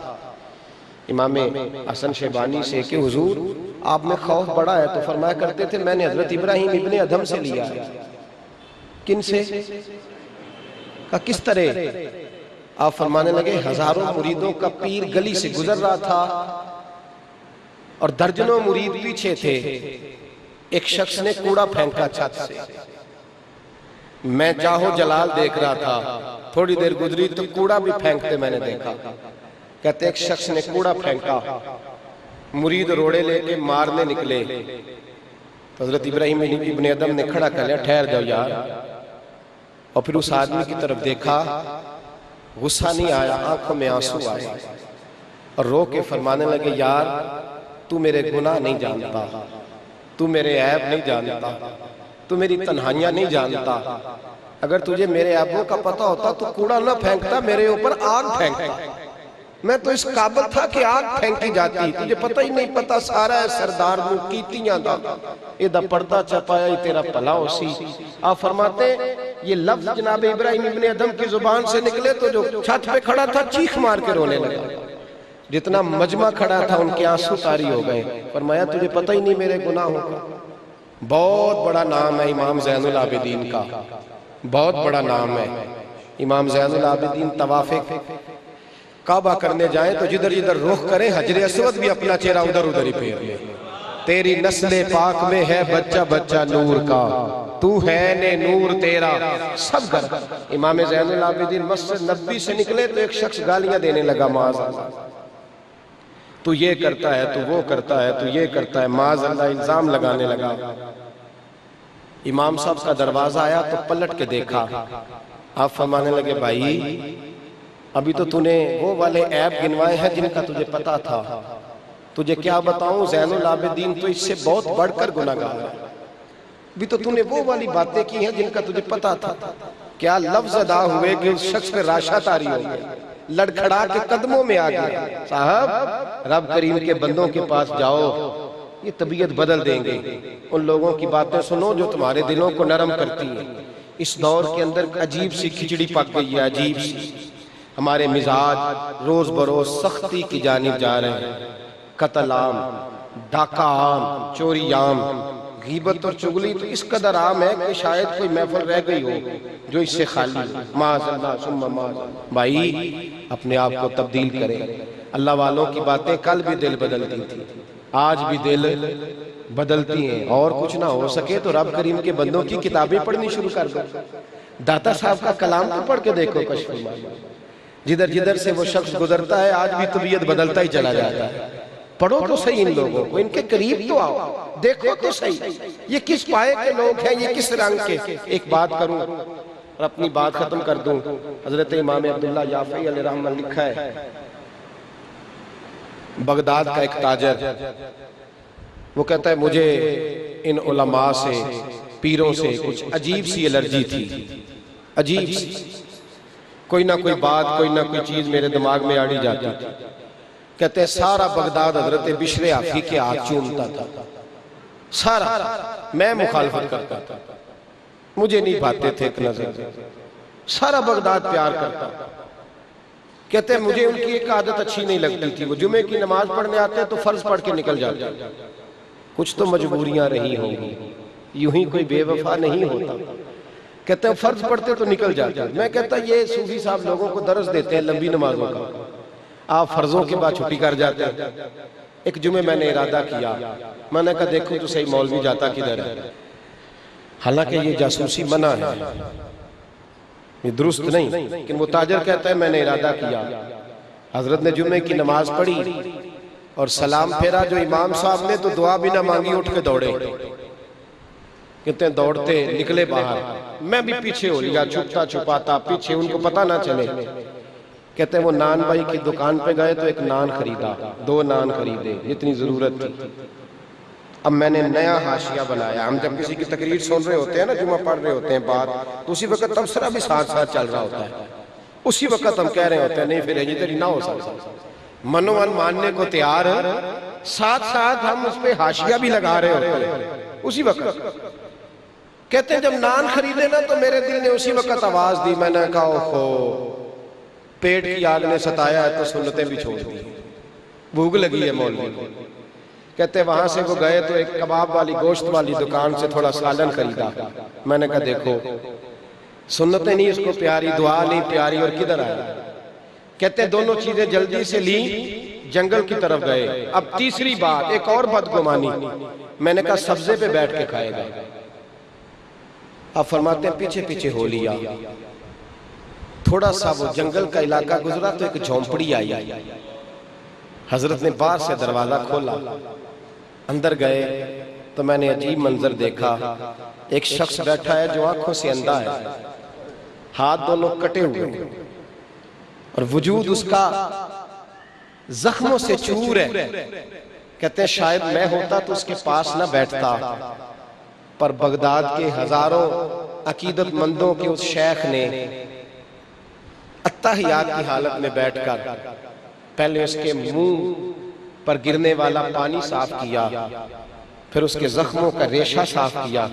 امام حسن شیبانی سے کہ حضور آپ میں خوف بڑا ہے، تو فرمایا کرتے تھے میں نے حضرت ابراہیم ابن ادھم سے لیا ہے۔ کن سے؟ کہا کس طرح؟ آپ فرمانے لگے ہزاروں مریدوں کا پیر گلی سے گزر رہا تھا اور درجنوں مرید پیچھے تھے، ایک شخص نے کوڑا پھینکا چھت سے، میں جاہو جلال دیکھ رہا تھا، تھوڑی دیر گزری تو کوڑا بھی پھینکتے میں نے دیکھا۔ کہتے ایک شخص نے کوڑا پھینکا، مرید روڑے لے کے مارنے نکلے، حضرت ابراہیم ابن ادھم نے کھڑا کر لیا ٹھہر جاؤ یار، اور پھر اس آدمی کی طرف دیکھا، غصہ نہیں آیا، آنکھوں میں آنسو آئے، اور رو کے فرمانے لگے یار تو میرے گناہ نہیں جانتا، تو میرے عیب نہیں جانتا، تو میری تنہائیاں نہیں جانتا، اگر تجھے میرے عیبوں کا پتہ ہوتا تو کوڑا نہ پھینکتا، میرے اوپر آگ پھینکتا، میں تو اس قابل تھا کہ آگ پھینکی جاتی، تجھے پتہ ہی نہیں پتہ سارا ہے سردار نو کیتیاں دا ایدہ پردہ چپایا ہی تیرا پلا ہو سی۔ آپ فرماتے ہیں یہ لفظ جناب ابراہیم ابن ادھم کی زبان سے نکلے تو جو چھت پہ کھڑا تھا چیخ مار کے رونے لگا، جتنا مجمع کھڑا تھا ان کے آنسو طاری ہو گئے۔ فرمایا تجھے پتہ ہی نہیں میرے گناہوں کا۔ بہت بڑا نام ہے امام زین العابدین کا، بہت بڑا نام ہے، امام زین العابدین طواف کعبہ کرنے جائیں تو جدھر جدھر رخ کریں حجر اسود بھی اپنا چہرہ ادھر ادھر ہی پھیر لیں. تیری نسل پاک میں ہے بچہ بچہ نور کا، تو ہے نے نور تیرا سب گھر. امام زین العابدین مسجد نبوی سے نکلے تو ایک شخص گالیاں دینے لگا، معاذ اللہ، تو یہ کرتا ہے، تو وہ کرتا ہے، تو یہ کرتا ہے، معاذ اللہ الزام لگانے لگا. امام صاحب کا دروازہ آیا تو پلٹ کے دیکھا. آپ فرمانے لگے بھائی ابھی تو نے وہ والے عیب گنوائے ہیں جن کا تجھے پتا تھا. تجھے کیا بتاؤں، زین العابدین تو اس سے بہت بڑھ کر گناہگار ہے. ابھی تو نے وہ والی باتیں کی ہیں جن کا تجھے پتا تھا. کیا لفظ ادا ہوئے کہ اس شخص پہ راشا طاری ہو گیا، لڑکھڑا کے قدموں میں آ گیا. صاحب رب کریم کے بندوں کے پاس جاؤ، یہ طبیعت بدل دیں گے. ان لوگوں کی باتیں سنو جو تمہارے دلوں کو نرم کرتی ہیں. اس دور کے اندر عجیب سی کھچڑی پک گئی ہے، عجیب سی. ہمارے مزاج روز بروز سختی کی جانب جا رہے ہیں. قتل عام، ڈاکہ عام، چوری عام، غیبت اور چغلی تو اس قدر عام ہے کہ شاید کوئی محفل رہ گئی ہو جو اس سے خالی. معاذ اللہ ثم معاذ. بھائی اپنے آپ کو تبدیل کریں. اللہ والوں کی باتیں کل بھی دل بدلتی تھی، آج بھی دل بدلتی ہیں. اور کچھ نہ ہو سکے تو رب کریم کے بندوں کی کتابیں پڑھنی شروع کر دو. داتا صاحب کا کلام تو پڑھ کے دیکھو کشف المعانی. جدھر جدھر سے وہ شخص گزرتا ہے آج بھی طبیعت بدلتا ہی چلا جاتا ہے. پڑھو تو صحیح ان لوگوں کو، ان کے قریب تو آؤ، دیکھو تو صحیح یہ کس پائے کے لوگ ہیں، یہ کس رنگ کے. ایک بات کروں اور اپنی بات ختم کر دوں. حضرت امام عبداللہ یافعی علیہ رحمہ لکھا ہے، بغداد کا ایک تاجر، وہ کہتا ہے مجھے ان علماء سے، پیروں سے کچھ عجیب سی الرجی تھی، عجیب سی. کوئی نہ کوئی بات، کوئی نہ کوئی چیز میرے دماغ میں آڑی جاتی تھی. کہتے ہیں سارا بغداد حضرت بشر حافی کے ہاتھ چومتا تھا، سارا. میں مخالفت کرتا تھا، مجھے نہیں بھاتے تھے ایک نظر. سارا بغداد پیار کرتا. کہتے ہیں مجھے ان کی ایک عادت اچھی نہیں لگتی تھی، وہ جمعے کی نماز پڑھنے آتے تو فرض پڑھ کے نکل جاتے. کچھ تو مجبوریاں رہی ہوں گی، یوں ہی کوئی بے وفا نہیں ہوتا. کہتے ہیں فرض پڑھتے تو نکل جاتے. میں کہتا یہ صوفی صاحب لوگوں کو درس دیتے ہیں لمبی نمازوں کا، آپ فرضوں کے بعد چھٹی کر جاتے ہیں. ایک جمعے میں نے ارادہ کیا، میں نے کہا دیکھو تو صحیح مولوی جاتا کدھر ہے. حالانکہ یہ جاسوسی منع ہے، یہ درست نہیں، لیکن وہ تاجر کہتا ہے میں نے ارادہ کیا. حضرت نے جمعے کی نماز پڑھی اور سلام پھیرا جو امام صاحب نے تو دعا بھی نہ مانگی، اٹھ کے دوڑے. کہتے ہیں دوڑتے نکلے باہر، میں بھی پیچھے ہو لیا، چھپتا چھپاتا پیچھے، ان کو پتہ نہ چلے. کہتے ہیں وہ نان بھائی کی دکان پہ گئے تو ایک نان خریدا، 2 نان خریدے جتنی ضرورت تھی. اب میں نے نیا حاشیہ بنایا. ہم جب کسی کی تقریر سن رہے ہوتے ہیں نا، جمعہ پڑھ رہے ہوتے ہیں بات، تو اسی وقت تبصرہ بھی ساتھ ساتھ چل رہا ہوتا ہے. اسی وقت ہم کہہ رہے ہوتے ہیں نہیں پھر ادھر نہ ہو سکتا، منو من ماننے کو تیار، ساتھ ساتھ ہم اس پہ حاشیہ بھی لگا رہے ہوتے ہیں اسی وقت. کہتے ہیں جب نان خریدے نا تو میرے دل نے اسی وقت آواز دی. میں نے کہا اوہو، پیٹ کی آگ نے ستایا ہے تو سنتیں بھی چھوڑ دی، بھوک لگی ہے مولوی کو. کہتے ہیں وہاں سے وہ گئے تو ایک کباب والی گوشت والی دکان سے تھوڑا سالن خریدا. میں نے کہا دیکھو سنتیں نہیں اس کو پیاری، دعا نہیں پیاری، اور کدھر آیا. کہتے ہیں دونوں چیزیں جلدی سے لی، جنگل کی طرف گئے. اب تیسری بات ایک اور بدگمانی، میں نے کہا سبزے پہ بیٹھ کے کھائے گا. آپ فرماتے ہیں پیچھے پیچھے ہو لیا. تھوڑا سا وہ جنگل کا علاقہ گزرا تو ایک جھونپڑی آئی. حضرت نے باہر سے دروازہ کھولا، اندر گئے تو میں نے عجیب منظر دیکھا. ایک شخص بیٹھا ہے جو آنکھوں سے اندھا ہے، ہاتھ دونوں کٹے ہوئے ہیں اور وجود اس کا زخموں سے چور ہے. کہتے ہیں شاید میں ہوتا تو اس کے پاس نہ بیٹھتا، پر بغداد کے ہزاروں عقیدت مندوں کے اس شیخ نے اتحیات کی حالت میں بیٹھ کر پہلے اس کے منہ پر گرنے والا پانی صاف کیا، پھر اس کے زخموں کا ریشہ صاف کیا،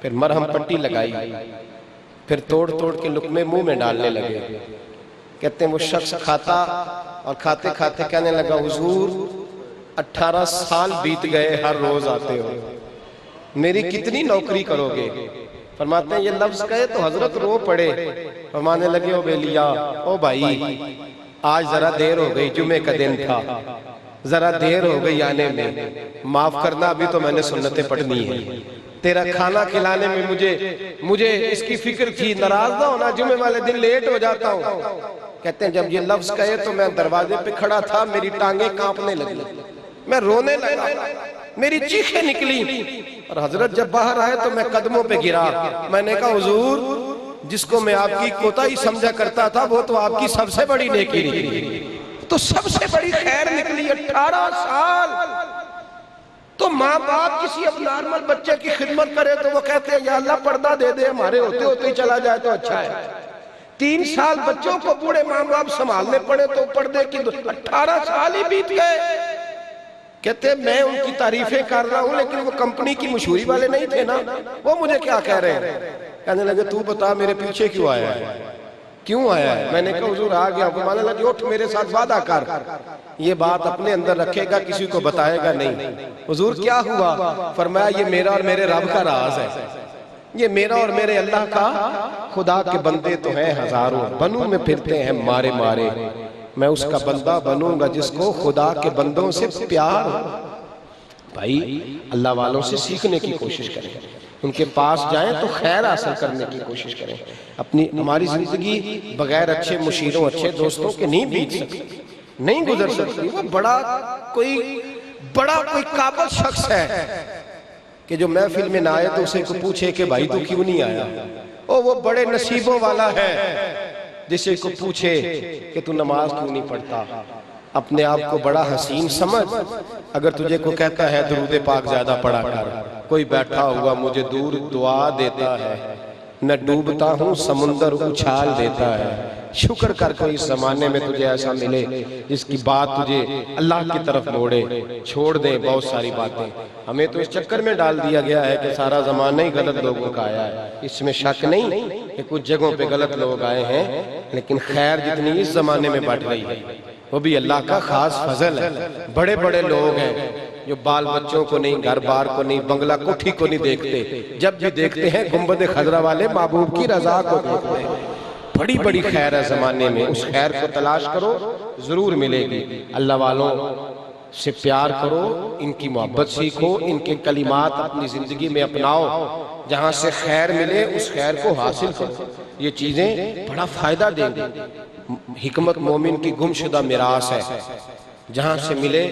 پھر مرہم پٹی لگائی، پھر توڑ توڑ کے لقمے منہ میں ڈالنے لگے. کہتے ہیں وہ شخص کھاتا اور کھاتے کھاتے کہنے لگا حضور 18 سال بیت گئے، ہر روز آتے ہو، میری کتنی نوکری کرو گے. فرماتے ہیں یہ لفظ کہے تو حضرت رو پڑے، فرمانے لگے او بیلیا، او بھائی آج ذرا دیر ہو گئی، جمعے کا دن تھا، ذرا دیر ہو گئی آنے میں، معاف کرنا ابھی تو میں نے سنتیں پڑھنی ہے، تیرا کھانا کھلانے میں مجھے اس کی فکر تھی، ناراض نہ ہونا جمعے والے دن لیٹ ہو جاتا ہوں۔ کہتے ہیں جب یہ لفظ کہے تو میں دروازے پہ کھڑا تھا، میری ٹانگیں کانپنے لگی، میں رونے لگا، میری چیخیں نکلی، اور حضرت جب باہر آئے تو میں قدموں پہ گرا، میں نے کہا حضور جس کو میں آپ کی کوتاہی سمجھا کرتا تھا وہ تو آپ کی سب سے بڑی نیکی نکلی، تو سب سے بڑی خیر نکلی۔ 18 سال تو ماں باپ کسی اب نارمل بچے کی خدمت کرے تو وہ کہتے ہیں یا اللہ پردہ دے دے، ہمارے ہوتے ہوتے ہی چلا جائے تو اچھا ہے۔ 3 سال بچوں کو بوڑھے ماں باپ سنبھالنے پڑے تو پردے کی 18 سال ہی بیت گئے۔ کہتے ہیں میں ان کی تعریفیں کر رہا ہوں لیکن وہ کمپنی کی مشہوری والے نہیں تھے نا، وہ مجھے کیا کہہ رہے ہیں؟ کہنے لگے تو بتا میرے پیچھے کیوں آیا ہے، کیوں آیا ہے؟ میں نے کہا حضور آ گیا۔ فرمانے لگے اٹھ میرے ساتھ وعدہ کر، یہ بات اپنے اندر رکھے گا، کسی کو بتائے گا نہیں۔ حضور کیا ہوا؟ فرمایا یہ میرا اور میرے رب کا راز ہے، یہ میرا اور میرے اللہ کا، خدا کے بندے تو ہیں ہزاروں، بنوں میں پھرتے ہیں مارے مارے، میں اس کا بندہ بنوں گا جس کو خدا کے بندوں سے پیار ہو۔ بھائی اللہ والوں سے سیکھنے کی کوشش کریں، ان کے پاس جائیں تو خیر حاصل کرنے کی کوشش کریں۔ ہماری زندگی بغیر اچھے مشیروں اچھے دوستوں کے نہیں بیت سکتی، نہیں گزر سکتی۔ وہ بڑا کوئی قابل شخص ہے کہ جو محفل میں نہ آئے تو اسے کو پوچھے کہ بھائی تو کیوں نہیں آیا، وہ بڑے نصیبوں والا ہے جسے کو پوچھے کہ تو نماز کیوں نہیں پڑھتا۔ اپنے آپ کو بڑا حسین سمجھ، اگر تجھے کو کہتا ہے درود پاک زیادہ پڑھا کر، کوئی بیٹھا ہوا مجھے دور دعا دیتا ہے، میں ڈوبتا ہوں سمندر اچھال دیتا ہے۔ شکر کر کوئی اس زمانے میں تجھے ایسا ملے جس کی بات تجھے اللہ کی طرف موڑے، چھوڑ دیں بہت ساری باتیں۔ ہمیں تو اس چکر میں ڈال دیا گیا ہے کہ سارا زمانہ ہی غلط لوگوں کا آیا ہے، اس میں شک نہیں کہ کچھ جگہوں پہ غلط لوگ آئے ہیں، لیکن خیر جتنی اس زمانے میں بڑھ رہی ہے وہ بھی اللہ کا خاص فضل ہے۔ بڑے بڑے لوگ ہیں جو بال بچوں کو نہیں، گھر بار کو نہیں، بنگلہ کوٹھی کو نہیں دیکھتے، جب بھی دیکھتے ہیں گنبد خضرا والے محبوب کی رضا کو دیکھتے ہیں۔ بڑی بڑی خیر ہے زمانے میں، اس خیر کو تلاش کرو ضرور ملے گی۔ اللہ والوں سے پیار کرو، ان کی محبت سیکھو، ان کے کلمات اپنی زندگی میں اپناؤ، جہاں سے خیر ملے اس خیر کو حاصل کرو، یہ چیزیں بڑا فائدہ دیں گی۔ حکمت مومن کی گمشدہ میراث ہے، جہاں سے ملے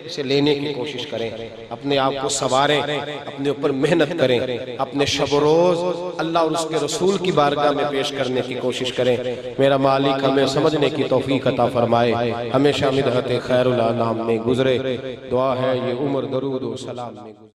اسے لینے کی کوشش کریں، اپنے آپ کو سنواریں، اپنے اوپر محنت کریں، اپنے شب و روز اللہ اور اس کے رسول کی بارگاہ میں پیش کرنے کی کوشش کریں۔ میرا مالک ہمیں سمجھنے کی توفیق عطا فرمائے، ہمیشہ مدحت خیر الانام میں گزرے۔ دعا ہے یہ عمر درود و سلام میں گزرے۔